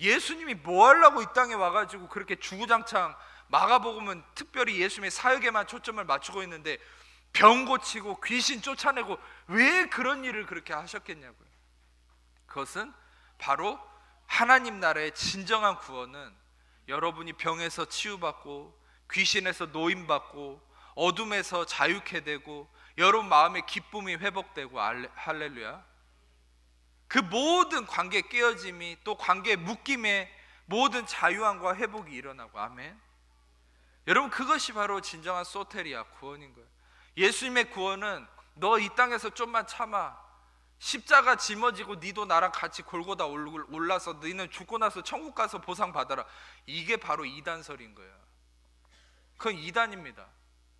예수님이 뭐 하려고 이 땅에 와가지고 그렇게 주구장창, 마가복음은 특별히 예수님의 사역에만 초점을 맞추고 있는데 병 고치고 귀신 쫓아내고 왜 그런 일을 그렇게 하셨겠냐고요. 그것은 바로 하나님 나라의 진정한 구원은 여러분이 병에서 치유받고 귀신에서 노임받고 어둠에서 자유케 되고 여러분 마음의 기쁨이 회복되고, 할렐루야. 그 모든 관계 깨어짐이, 또 관계 묶임의 모든 자유함과 회복이 일어나고, 아멘. 여러분, 그것이 바로 진정한 소테리아 구원인 거예요. 예수님의 구원은 너 이 땅에서 좀만 참아, 십자가 짊어지고 니도 나랑 같이 골고다 올라서 너희는 죽고 나서 천국 가서 보상 받아라, 이게 바로 이단설인 거예요. 그건 이단입니다.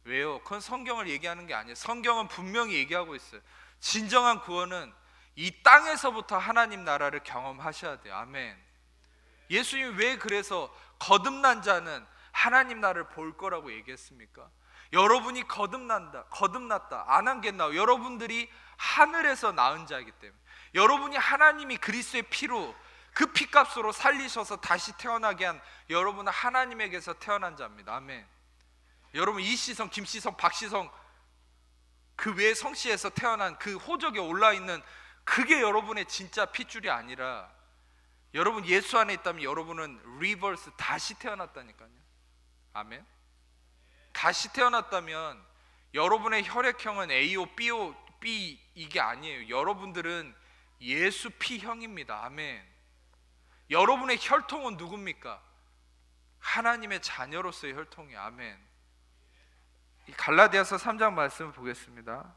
왜요? 그건 성경을 얘기하는 게 아니에요. 성경은 분명히 얘기하고 있어요. 진정한 구원은 이 땅에서부터 하나님 나라를 경험하셔야 돼요. 아멘. 예수님이 왜 그래서 거듭난 자는 하나님 나라를 볼 거라고 얘기했습니까? 여러분이 거듭났다, 안 한 게 나아. 여러분들이 하늘에서 낳은 자이기 때문에, 여러분이 하나님이 그리스도의 피로 그 피값으로 살리셔서 다시 태어나게 한 여러분은 하나님에게서 태어난 자입니다. 아멘. 여러분 이시성, 김시성, 박시성 그 외의 성씨에서 태어난 그 호적에 올라있는 그게 여러분의 진짜 핏줄이 아니라 여러분 예수 안에 있다면 여러분은 리버스 다시 태어났다니까요. 아멘. 다시 태어났다면 여러분의 혈액형은 A오 B오 B 이게 아니에요. 여러분들은 예수 P형입니다. 아멘. 여러분의 혈통은 누굽니까? 하나님의 자녀로서의 혈통이. 아멘. 이 갈라디아서 3장 말씀을 보겠습니다.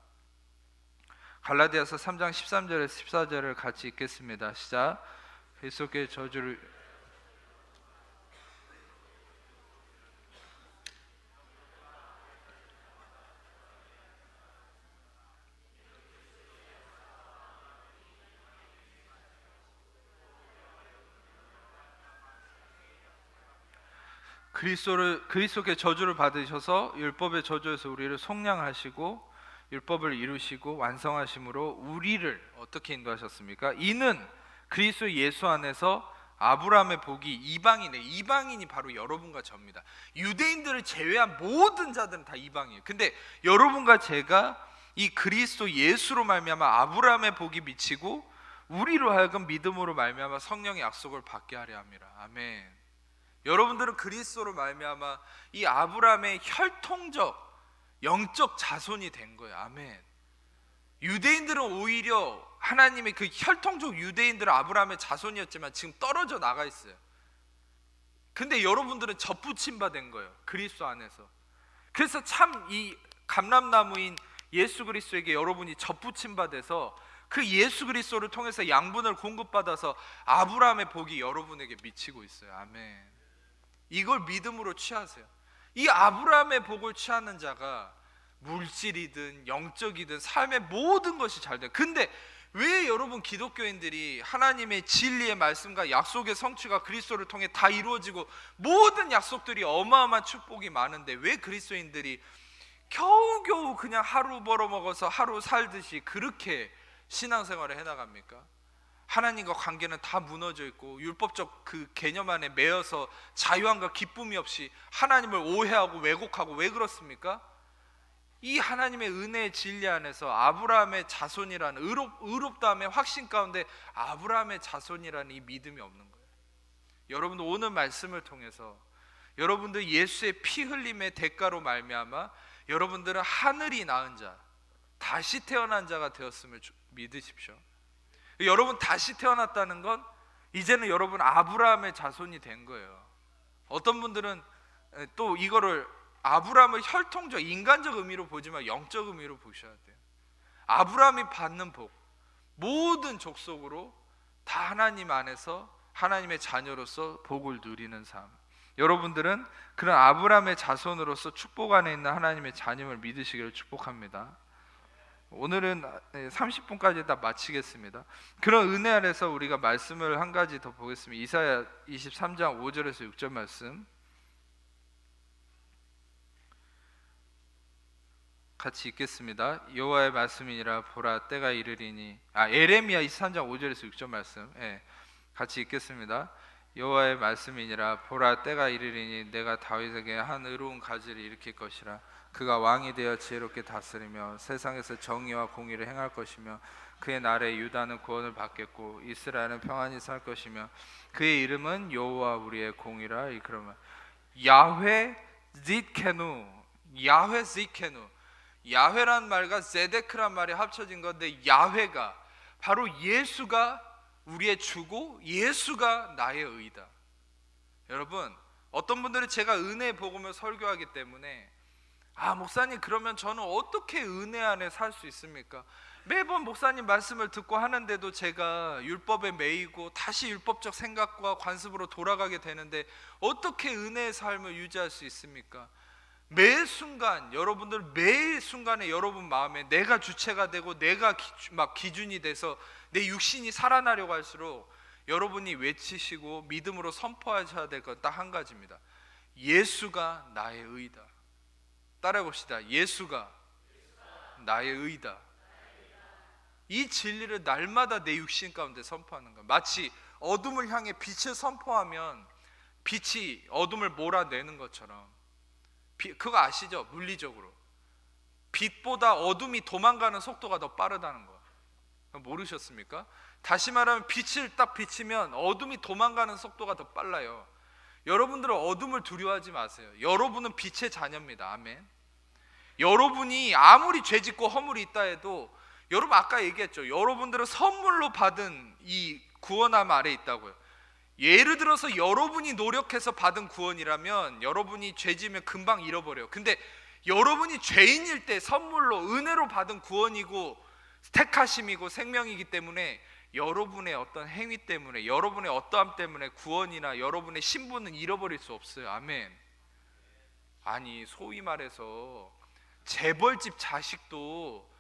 갈라디아서 3장 13절에서 14절을 같이 읽겠습니다. 시작. 그리스도께 저주를 그리스도께 저주를 받으셔서 율법의 저주에서 우리를 속량하시고 율법을 이루시고 완성하심으로 우리를 어떻게 인도하셨습니까? 이는 그리스도 예수 안에서 아브라함의 복이 이방인이 바로 여러분과 저입니다. 유대인들을 제외한 모든 자들은 다 이방이에요. 근데 여러분과 제가 이 그리스도 예수로 말미암아 아브라함의 복이 미치고 우리로 하여금 믿음으로 말미암아 성령의 약속을 받게 하려 함이라. 아멘. 여러분들은 그리스도로 말미암아 이 아브라함의 혈통적 영적 자손이 된 거예요. 아멘. 유대인들은 오히려 하나님의 그 혈통적 유대인들은 아브라함의 자손이었지만 지금 떨어져 나가 있어요. 근데 여러분들은 접붙임 받은 거예요. 그리스도 안에서. 그래서 참 이 감람나무인 예수 그리스도에게 여러분이 접붙임 받아서 그 예수 그리스도를 통해서 양분을 공급받아서 아브라함의 복이 여러분에게 미치고 있어요. 아멘. 이걸 믿음으로 취하세요. 이 아브라함의 복을 취하는 자가 물질이든 영적이든 삶의 모든 것이 잘 돼요. 근데 왜 여러분 기독교인들이 하나님의 진리의 말씀과 약속의 성취가 그리스도를 통해 다 이루어지고 모든 약속들이 어마어마한 축복이 많은데 왜 그리스도인들이 겨우겨우 그냥 하루 벌어먹어서 하루 살듯이 그렇게 신앙생활을 해나갑니까? 하나님과 관계는 다 무너져 있고 율법적 그 개념 안에 매여서 자유함과 기쁨이 없이 하나님을 오해하고 왜곡하고 왜 그렇습니까? 이 하나님의 은혜의 진리 안에서 아브라함의 자손이라는 의롭다함의 확신 가운데 아브라함의 자손이라는 이 믿음이 없는 거예요. 여러분들 오늘 말씀을 통해서 여러분들 예수의 피 흘림의 대가로 말미암아 여러분들은 하늘이 낳은 자, 다시 태어난 자가 되었음을 믿으십시오. 여러분 다시 태어났다는 건 이제는 여러분 아브라함의 자손이 된 거예요. 어떤 분들은 또 이거를 아브라함을 혈통적 인간적 의미로 보지 말고 영적 의미로 보셔야 돼요. 아브라함이 받는 복, 모든 족속으로 다 하나님 안에서 하나님의 자녀로서 복을 누리는 삶. 여러분들은 그런 아브라함의 자손으로서 축복 안에 있는 하나님의 자녀를 믿으시기를 축복합니다. 오늘은 30분까지 다 마치겠습니다. 그런 은혜 아래서 우리가 말씀을 한 가지 더 보겠습니다. 이사야 23장 5절에서 6절 말씀 같이 읽겠습니다. 여호와의 말씀이니라 보라 때가 이르리니 에레미야 23장 5절에서 6절 말씀 같이 읽겠습니다. 여호와의 말씀이니라 보라 때가 이르리니 내가 다윗에게 한 의로운 가지를 일으킬 것이라 그가 왕이 되어 지혜롭게 다스리며 세상에서 정의와 공의를 행할 것이며 그의 날에 유다는 구원을 받겠고 이스라엘은 평안히 살 것이며 그의 이름은 여호와 우리의 공의라. 그러면 야훼 짓케누, 야훼 짓케누, 야훼란 말과 제데크란 말이 합쳐진 건데 야훼가 바로 예수가 우리의 주고 예수가 나의 의다. 여러분 어떤 분들은 제가 은혜의 복음을 설교하기 때문에 목사님 그러면 저는 어떻게 은혜 안에 살 수 있습니까? 매번 목사님 말씀을 듣고 하는데도 제가 율법에 매이고 다시 율법적 생각과 관습으로 돌아가게 되는데 어떻게 은혜의 삶을 유지할 수 있습니까? 매 순간 여러분들 매 순간에 여러분 마음에 내가 주체가 되고 내가 기준이 돼서 내 육신이 살아나려고 할수록 여러분이 외치시고 믿음으로 선포하셔야 될 것 딱 한 가지입니다. 예수가 나의 의다. 따라해 봅시다. 예수가 나의 의다. 이 진리를 날마다 내 육신 가운데 선포하는 거야. 마치 어둠을 향해 빛을 선포하면 빛이 어둠을 몰아내는 것처럼. 그거 아시죠? 물리적으로 빛보다 어둠이 도망가는 속도가 더 빠르다는 거 모르셨습니까? 다시 말하면 빛을 딱 비치면 어둠이 도망가는 속도가 더 빨라요. 여러분들은 어둠을 두려워하지 마세요. 여러분은 빛의 자녀입니다. 아멘. 여러분이 아무리 죄짓고 허물이 있다 해도, 여러분 아까 얘기했죠. 여러분들은 선물로 받은 이 구원함 아래 있다고요. 예를 들어서 여러분이 노력해서 받은 구원이라면 여러분이 죄지면 금방 잃어버려요. 근데 여러분이 죄인일 때 선물로 은혜로 받은 구원이고 택하심이고 생명이기 때문에 여러분의 어떤 행위 때문에, 여러분의 어떠함 때문에 구원이나 여러분의 신분은 잃어버릴 수 없어요. 아멘. 아니 소위 말해서 재벌집 자식도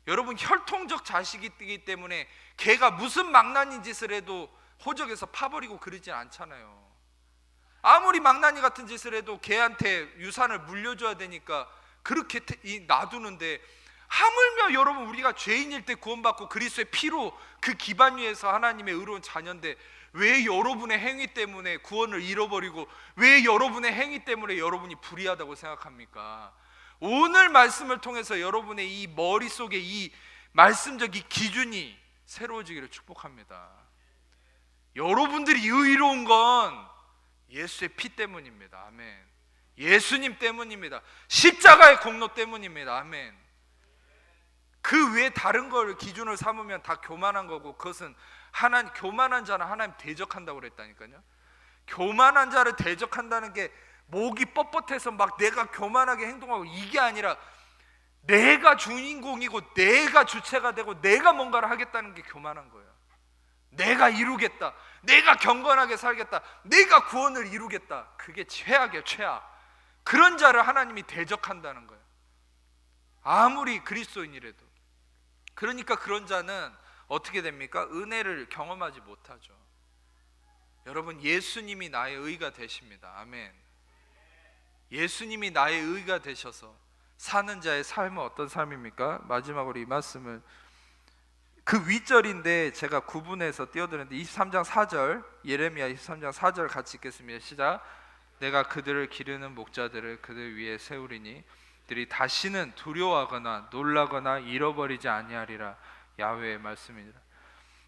여러분 혈통적 자식이기 때문에 걔가 무슨 망나니 짓을 해도 호적에서 파버리고 그러진 않잖아요. 아무리 망나니 같은 짓을 해도 걔한테 유산을 물려줘야 되니까 그렇게 놔두는데, 하물며 여러분 우리가 죄인일 때 구원받고 그리스도의 피로 그 기반 위에서 하나님의 의로운 자녀인데 왜 여러분의 행위 때문에 구원을 잃어버리고 왜 여러분의 행위 때문에 여러분이 불의하다고 생각합니까? 오늘 말씀을 통해서 여러분의 이 머릿속에 이 말씀적 이 기준이 새로워지기를 축복합니다. 여러분들이 의로운 건 예수의 피 때문입니다. 아멘. 예수님 때문입니다. 십자가의 공로 때문입니다. 아멘. 그 외에 다른 걸 기준을 삼으면 다 교만한 거고, 그것은 하나님, 교만한 자는 하나님 대적한다고 그랬다니까요. 교만한 자를 대적한다는 게 목이 뻣뻣해서 막 내가 교만하게 행동하고 이게 아니라 내가 주인공이고 내가 주체가 되고 내가 뭔가를 하겠다는 게 교만한 거예요. 내가 이루겠다, 내가 경건하게 살겠다, 내가 구원을 이루겠다. 그게 최악이에요. 최악. 그런 자를 하나님이 대적한다는 거예요. 아무리 그리스도인이라도. 그러니까 그런 자는 어떻게 됩니까? 은혜를 경험하지 못하죠. 여러분 예수님이 나의 의가 되십니다. 아멘. 예수님이 나의 의가 되셔서 사는 자의 삶은 어떤 삶입니까? 마지막으로 이 말씀을, 그 윗절인데 제가 구분해서 띄워드렸는데 23장 4절, 예레미야 23장 4절 같이 읽겠습니다. 시작. 내가 그들을 기르는 목자들을 그들 위에 세우리니 들이 다시는 두려워하거나 놀라거나 잃어버리지 아니하리라. 야훼의 말씀이니라.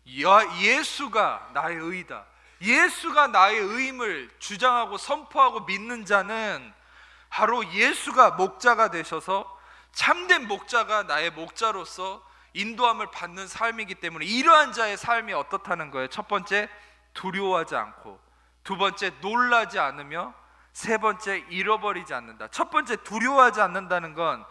예수가 나의 의다, 예수가 나의 의임을 주장하고 선포하고 믿는 자는 바로 예수가 목자가 되셔서 참된 목자가 나의 목자로서 인도함을 받는 삶이기 때문에 이러한 자의 삶이 어떻다는 거예요? 첫 번째, 두려워하지 않고, 두 번째, 놀라지 않으며, 세 번째, 잃어버리지 않는다. 첫 번째, 두려워하지 않는다는 건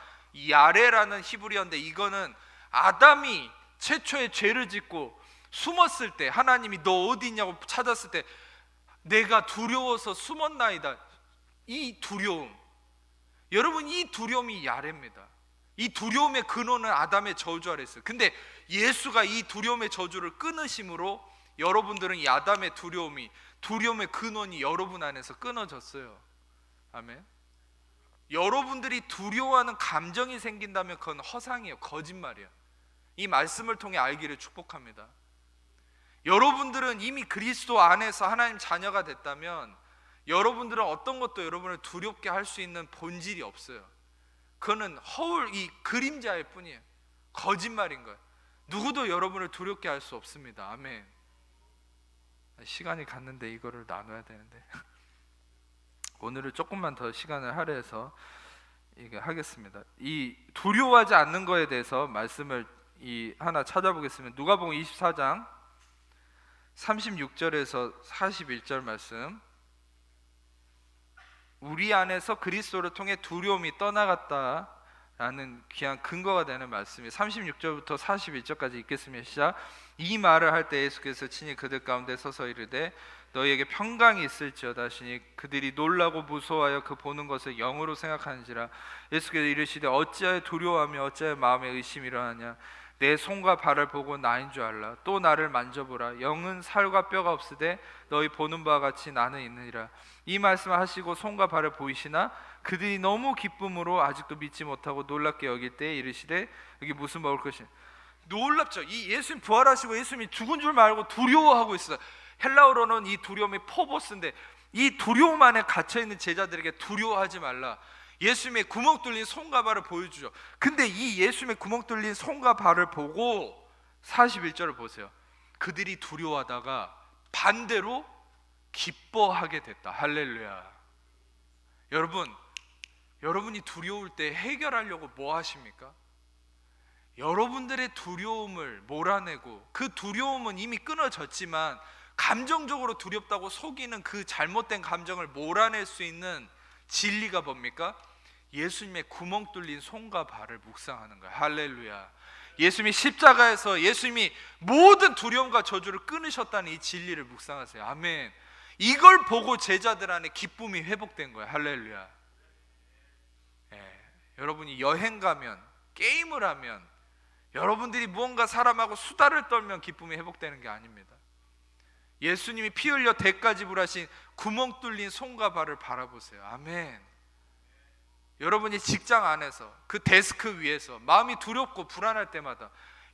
야레라는 히브리어인데, 이거는 아담이 최초의 죄를 짓고 숨었을 때, 하나님이 너 어디 있냐고 찾았을 때 내가 두려워서 숨었나이다. 이 두려움, 여러분 이 두려움이 야레입니다. 이 두려움의 근원은 아담의 저주 아래 있어요. 근데 예수가 이 두려움의 저주를 끊으심으로 여러분들은 이 아담의 두려움의 근원이 여러분 안에서 끊어졌어요. 아멘. 여러분들이 두려워하는 감정이 생긴다면 그건 허상이에요. 거짓말이에요. 이 말씀을 통해 알기를 축복합니다. 여러분들은 이미 그리스도 안에서 하나님 자녀가 됐다면 여러분들은 어떤 것도 여러분을 두렵게 할 수 있는 본질이 없어요. 그거는 허울, 이 그림자일 뿐이에요. 거짓말인 거예요. 누구도 여러분을 두렵게 할 수 없습니다. 아멘. 시간이 갔는데 이거를 나눠야 되는데 오늘은 조금만 더 시간을 할애해서 하겠습니다. 이 두려워하지 않는 거에 대해서 말씀을 하나 찾아보겠습니다. 누가복음 24장 36절에서 41절 말씀. 우리 안에서 그리스도를 통해 두려움이 떠나갔다라는 귀한 근거가 되는 말씀이 36절부터 41절까지 읽겠습니다. 시작. 이 말을 할 때 예수께서 친히 그들 가운데 서서 이르되 너희에게 평강이 있을지어다 하시니 그들이 놀라고 무서워하여 그 보는 것을 영으로 생각하는지라. 예수께서 이르시되 어찌하여 두려워하며 어찌하여 마음에 의심이 일어나냐. 내 손과 발을 보고 나인 줄 알라. 또 나를 만져보라. 영은 살과 뼈가 없으되 너희 보는 바와 같이 나는 있느니라. 이 말씀을 하시고 손과 발을 보이시나 그들이 너무 기쁨으로 아직도 믿지 못하고 놀랍게 여길 때에 이르시되 여기 무슨 먹을 것이 놀랍죠. 이 예수님 부활하시고 예수님이 죽은 줄 알고 두려워하고 있어요. 헬라어로는 이 두려움이 포보스인데, 이 두려움 안에 갇혀있는 제자들에게 두려워하지 말라, 예수님의 구멍 뚫린 손과 발을 보여주죠. 근데 이 예수님의 구멍 뚫린 손과 발을 보고 41절을 보세요. 그들이 두려워하다가 반대로 기뻐하게 됐다. 할렐루야. 여러분이 두려울 때 해결하려고 뭐 하십니까? 여러분들의 두려움을 몰아내고, 그 두려움은 이미 끊어졌지만 감정적으로 두렵다고 속이는 그 잘못된 감정을 몰아낼 수 있는 진리가 뭡니까? 예수님의 구멍 뚫린 손과 발을 묵상하는 거예요. 할렐루야. 예수님이 십자가에서 예수님이 모든 두려움과 저주를 끊으셨다는 이 진리를 묵상하세요. 아멘. 이걸 보고 제자들 안에 기쁨이 회복된 거예요. 할렐루야. 여러분이 여행 가면, 게임을 하면, 여러분들이 무언가 사람하고 수다를 떨면 기쁨이 회복되는 게 아닙니다. 예수님이 피 흘려 대가 지불하신 구멍 뚫린 손과 발을 바라보세요. 아멘. 여러분이 직장 안에서 그 데스크 위에서 마음이 두렵고 불안할 때마다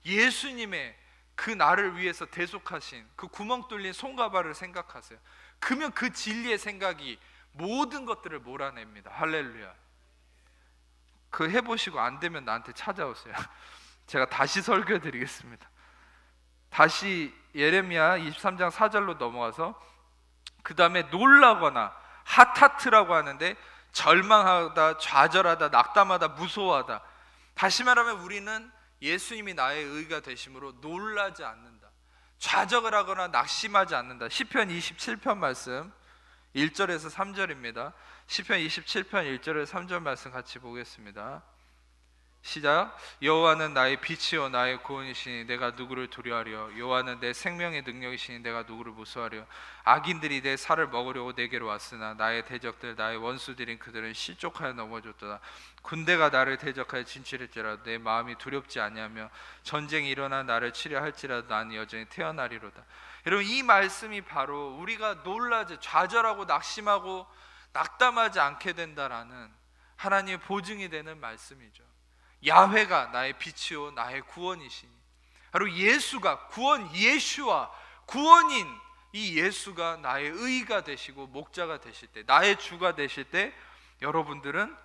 예수님의 그 나를 위해서 대속하신 그 구멍 뚫린 손과 발을 생각하세요. 그러면 그 진리의 생각이 모든 것들을 몰아냅니다. 할렐루야. 그 해보시고 안 되면 나한테 찾아오세요. 제가 다시 설교해 드리겠습니다. 다시 예레미야 23장 4절로 넘어가서, 그 다음에 놀라거나 하타트라고 하는데 절망하다, 좌절하다, 낙담하다, 무서워하다. 다시 말하면 우리는 예수님이 나의 의가 되심으로 놀라지 않는다, 좌절을 하거나 낙심하지 않는다. 시편 27편 말씀 1절에서 3절입니다. 시편 27편 1절에서 3절 말씀 같이 보겠습니다. 시작. 여호와는 나의 빛이요 나의 구원이시니 내가 누구를 두려워하려. 여호와는 내 생명의 능력이시니 내가 누구를 무서워하려. 악인들이 내 살을 먹으려고 내게로 왔으나 나의 대적들 나의 원수들인 그들은 실족하여 넘어졌도다. 군대가 나를 대적하여 진칠할지라도 내 마음이 두렵지 아니하며 전쟁이 일어나 나를 치려 할지라도 난 여전히 태어나리로다. 여러분, 이 말씀이 바로 우리가 놀라지, 좌절하고 낙심하고 낙담하지 않게 된다라는 하나님의 보증이 되는 말씀이죠. 야훼가 나의 빛이요 나의 구원이시니, 바로 예수가 구원, 예수와 구원인 이 예수가 나의 의가 되시고 목자가 되실 때, 나의 주가 되실 때 여러분들은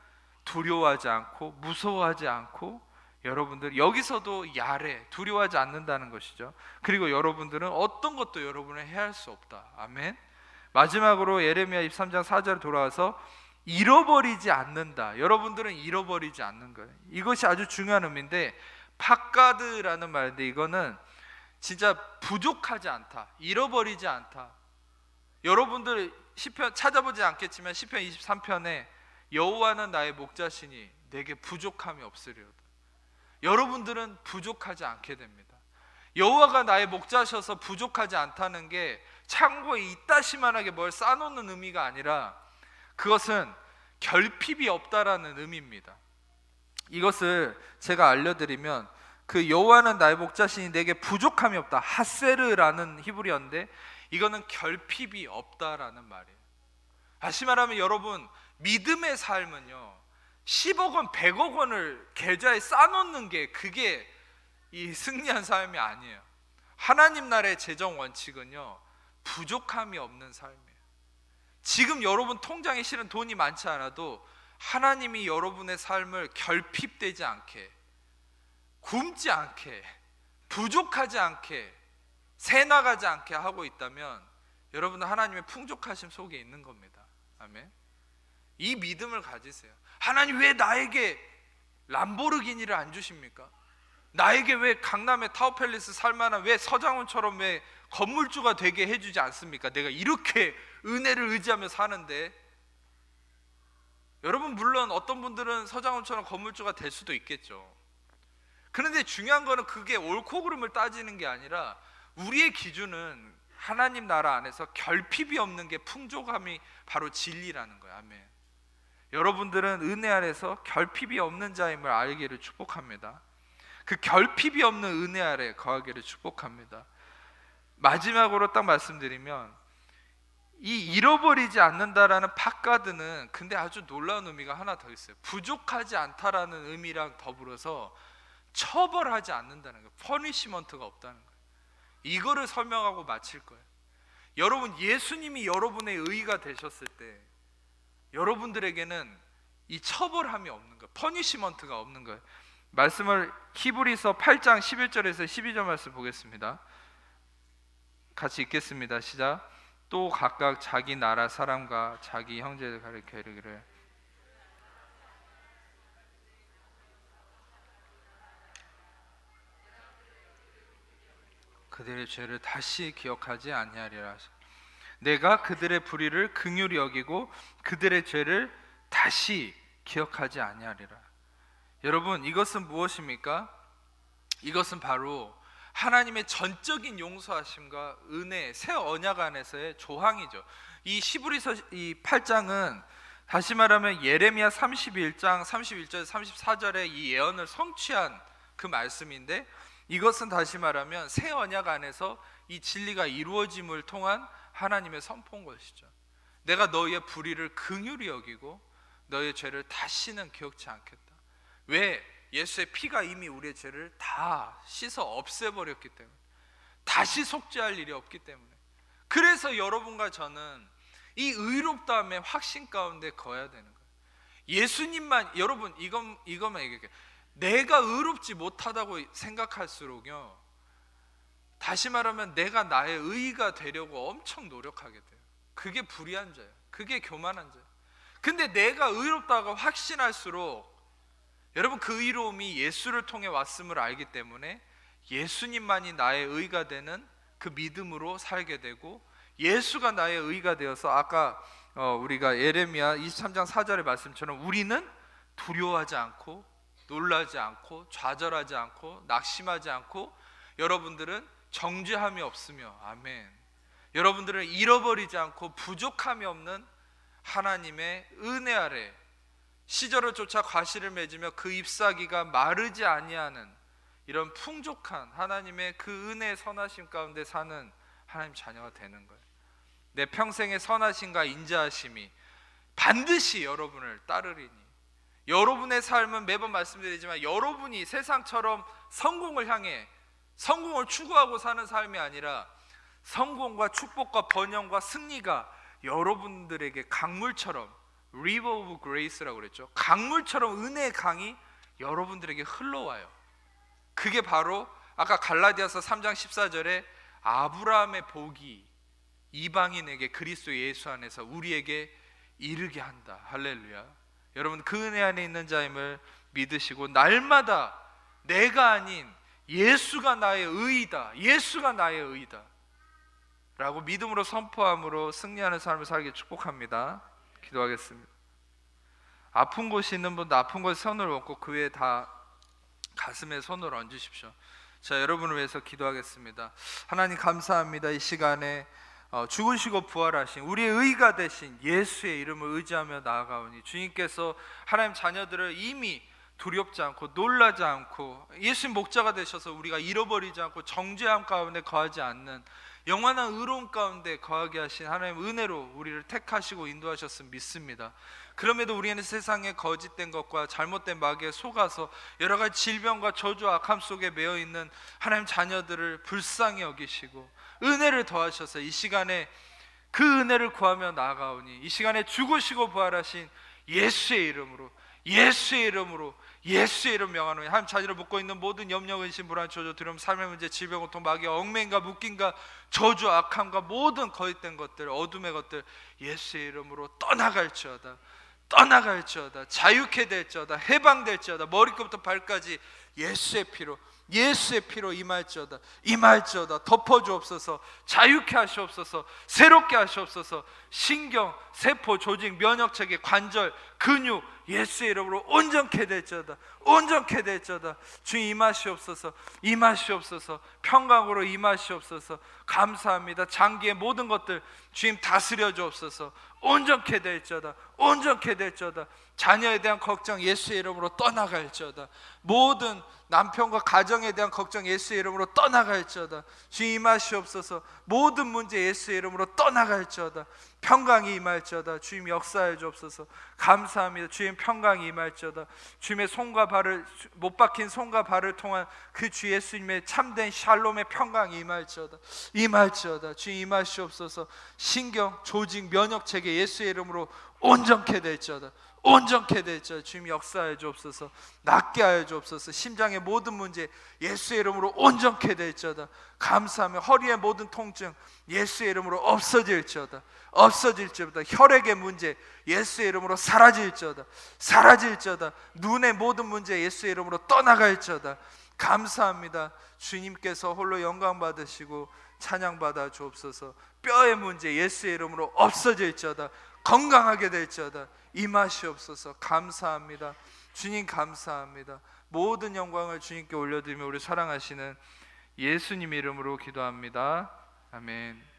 두려워하지 않고 무서워하지 않고, 여러분들 여기서도 야레, 두려워하지 않는다는 것이죠. 그리고 여러분들은 어떤 것도 여러분을 해할 수 없다. 아멘. 마지막으로 예레미야 23장 4절 돌아와서 잃어버리지 않는다. 여러분들은 잃어버리지 않는 거예요. 이것이 아주 중요한 의미인데, 파가드라는 말인데 이거는 진짜 부족하지 않다, 잃어버리지 않다. 여러분들 시편 찾아보지 않겠지만 시편 23편에 여호와는 나의 목자시니 내게 부족함이 없으리로다. 여러분들은 부족하지 않게 됩니다. 여호와가 나의 목자셔서 부족하지 않다는 게 창고에 이따시만하게 뭘 쌓아놓는 의미가 아니라, 그것은 결핍이 없다라는 의미입니다. 이것을 제가 알려드리면, 그 여호와는 나의 목자시니 내게 부족함이 없다, 하세르라는 히브리어인데 이거는 결핍이 없다라는 말이에요. 다시 말하면 여러분, 믿음의 삶은요 10억 원, 100억 원을 계좌에 쌓아놓는 게 그게 이 승리한 삶이 아니에요. 하나님 나라의 재정 원칙은요 부족함이 없는 삶이에요. 지금 여러분 통장에 실은 돈이 많지 않아도 하나님이 여러분의 삶을 결핍되지 않게, 굶지 않게, 부족하지 않게, 새 나가지 않게 하고 있다면 여러분은 하나님의 풍족하심 속에 있는 겁니다. 아멘. 이 믿음을 가지세요. 하나님 왜 나에게 람보르기니를 안 주십니까? 나에게 왜 강남의 타워팰리스 살만한, 왜 서장훈처럼 왜 건물주가 되게 해주지 않습니까? 내가 이렇게 은혜를 의지하며 사는데. 여러분, 물론 어떤 분들은 서장훈처럼 건물주가 될 수도 있겠죠. 그런데 중요한 거는 그게 옳고 그름을 따지는 게 아니라, 우리의 기준은 하나님 나라 안에서 결핍이 없는 게 풍족함이 바로 진리라는 거예요. 아멘. 여러분들은 은혜 아래서 결핍이 없는 자임을 알기를 축복합니다. 그 결핍이 없는 은혜 아래 거하기를 축복합니다. 마지막으로 딱 말씀드리면, 이 잃어버리지 않는다라는 팟가드는 근데 아주 놀라운 의미가 하나 더 있어요. 부족하지 않다라는 의미랑 더불어서 처벌하지 않는다는 거예요. 퍼니시먼트가 없다는 거예요. 이거를 설명하고 마칠 거예요. 여러분, 예수님이 여러분의 의가 되셨을 때 여러분들에게는 이 처벌함이 없는 거예요. 퍼니시먼트가 없는 거예요. 말씀을 히브리서 8장 11절에서 12절 말씀 보겠습니다. 같이 읽겠습니다. 시작. 또 각각 자기 나라 사람과 자기 형제를 가리켜 이르기를 그들의 죄를 다시 기억하지 아니하리라. 내가 그들의 불의를 긍휼히 여기고 그들의 죄를 다시 기억하지 아니하리라. 여러분, 이것은 무엇입니까? 이것은 바로 하나님의 전적인 용서하심과 은혜, 새 언약 안에서의 조항이죠. 이 히브리서 이 8장은 다시 말하면 예레미야 31장 31절 34절의 이 예언을 성취한 그 말씀인데, 이것은 다시 말하면 새 언약 안에서 이 진리가 이루어짐을 통한 하나님의 선포인 것이죠. 내가 너희의 불의를 긍휼히 여기고 너희의 죄를 다시는 기억지 않겠다. 왜? 예수의 피가 이미 우리의 죄를 다 씻어 없애버렸기 때문에, 다시 속죄할 일이 없기 때문에. 그래서 여러분과 저는 이 의롭다함의 확신 가운데 거해야 되는 거예요. 예수님만, 여러분 이것만 얘기할게요. 내가 의롭지 못하다고 생각할수록요, 다시 말하면 내가 나의 의가 되려고 엄청 노력하게 돼요. 그게 불의한 자예요. 그게 교만한 자예요. 근데 내가 의롭다고 확신할수록 여러분, 그 의로움이 예수를 통해 왔음을 알기 때문에 예수님만이 나의 의가 되는 그 믿음으로 살게 되고, 예수가 나의 의가 되어서 아까 우리가 예레미야 23장 4절의 말씀처럼 우리는 두려워하지 않고 놀라지 않고 좌절하지 않고 낙심하지 않고, 여러분들은 정죄함이 없으며, 아멘, 여러분들은 잃어버리지 않고 부족함이 없는 하나님의 은혜 아래 시절을 쫓아 과실을 맺으며 그 잎사귀가 마르지 아니하는 이런 풍족한 하나님의 그 은혜의 선하심 가운데 사는 하나님 자녀가 되는 거예요. 내 평생의 선하심과 인자하심이 반드시 여러분을 따르리니, 여러분의 삶은 매번 말씀드리지만 여러분이 세상처럼 성공을 향해 성공을 추구하고 사는 삶이 아니라 성공과 축복과 번영과 승리가 여러분들에게 강물처럼, River of Grace라고 그랬죠. 강물처럼 은혜의 강이 여러분들에게 흘러와요. 그게 바로 아까 갈라디아서 3장 14절에 아브라함의 복이 이방인에게 그리스도 예수 안에서 우리에게 이르게 한다. 할렐루야. 여러분, 그 은혜 안에 있는 자임을 믿으시고 날마다 내가 아닌 예수가 나의 의이다, 예수가 나의 의이다 라고 믿음으로 선포함으로 승리하는 삶을 살기 축복합니다. 기도하겠습니다. 아픈 곳이 있는 분도 아픈 곳에 손을 얹고 그 외에 다 가슴에 손을 얹으십시오. 자, 여러분을 위해서 기도하겠습니다. 하나님 감사합니다. 이 시간에 죽으시고 부활하신 우리의 의가 되신 예수의 이름을 의지하며 나아가오니, 주님께서 하나님 자녀들을 이미 두렵지 않고 놀라지 않고 예수님 목자가 되셔서 우리가 잃어버리지 않고 정죄함 가운데 거하지 않는 영원한 의로움 가운데 거하게 하신 하나님 은혜로 우리를 택하시고 인도하셨음 믿습니다. 그럼에도 우리는 세상의 거짓된 것과 잘못된 마귀에 속아서 여러 가지 질병과 저주와 악함 속에 매여 있는 하나님 자녀들을 불쌍히 여기시고 은혜를 더하셔서 이 시간에 그 은혜를 구하며 나아가오니, 이 시간에 죽으시고 부활하신 예수의 이름으로, 예수의 이름으로, 예수의 이름 명하노니, 하나님 자녀를 묶고 있는 모든 염려, 근심, 불안, 저주, 두려움, 삶의 문제, 질병, 고통, 마귀, 얽매임과 묶임과 저주, 악함과 모든 거짓된 것들, 어둠의 것들 예수의 이름으로 떠나갈지어다, 떠나갈지어다, 자유케 될지어다, 해방될지어다, 머리끝부터 발까지 예수의 피로, 예수의 피로 임할지어다, 임할지어다. 덮어주옵소서, 자유케 하시옵소서, 새롭게 하시옵소서. 신경, 세포, 조직, 면역체계, 관절, 근육 예수의 이름으로 온전케 될지어다, 온전케 될지어다. 주님 임하시옵소서, 임하시옵소서. 평강으로 임하시옵소서. 감사합니다. 장기의 모든 것들 주님 다스려 주옵소서. 온전케 될지어다, 온전케 될지어다. 자녀에 대한 걱정 예수의 이름으로 떠나갈지어다. 모든 남편과 가정에 대한 걱정 예수의 이름으로 떠나갈지어다. 주님 임하시옵소서. 모든 문제 예수의 이름으로 떠나갈지어다. 평강이 임할지어다. 주님 역사해 주옵소서. 감사합니다. 주님 평강이 임할지어다. 주님의 손과 발을, 못 박힌 손과 발을 통한 그 주 예수님의 참된 샬롬의 평강이 임할지어다. 임할지어다. 주님 임하시옵소서. 신경, 조직, 면역 체계 예수의 이름으로 온전케 될지어다. 온전케 될지어다. 주님 역사해 주옵소서. 낫게 하여 주옵소서. 심장의 모든 문제 예수의 이름으로 온전케 될지어다. 감사하며 허리의 모든 통증 예수의 이름으로 없어질지어다. 없어질지어다. 혈액의 문제 예수의 이름으로 사라질지어다. 사라질지어다. 눈의 모든 문제 예수의 이름으로 떠나갈지어다. 감사합니다. 주님께서 홀로 영광 받으시고 찬양 받아 주옵소서. 뼈의 문제 예수의 이름으로 없어질지어다. 건강하게 될지어다. 임하시옵소서. 감사합니다. 주님 감사합니다. 모든 영광을 주님께 올려드리며 우리 사랑하시는 예수님 이름으로 기도합니다. 아멘.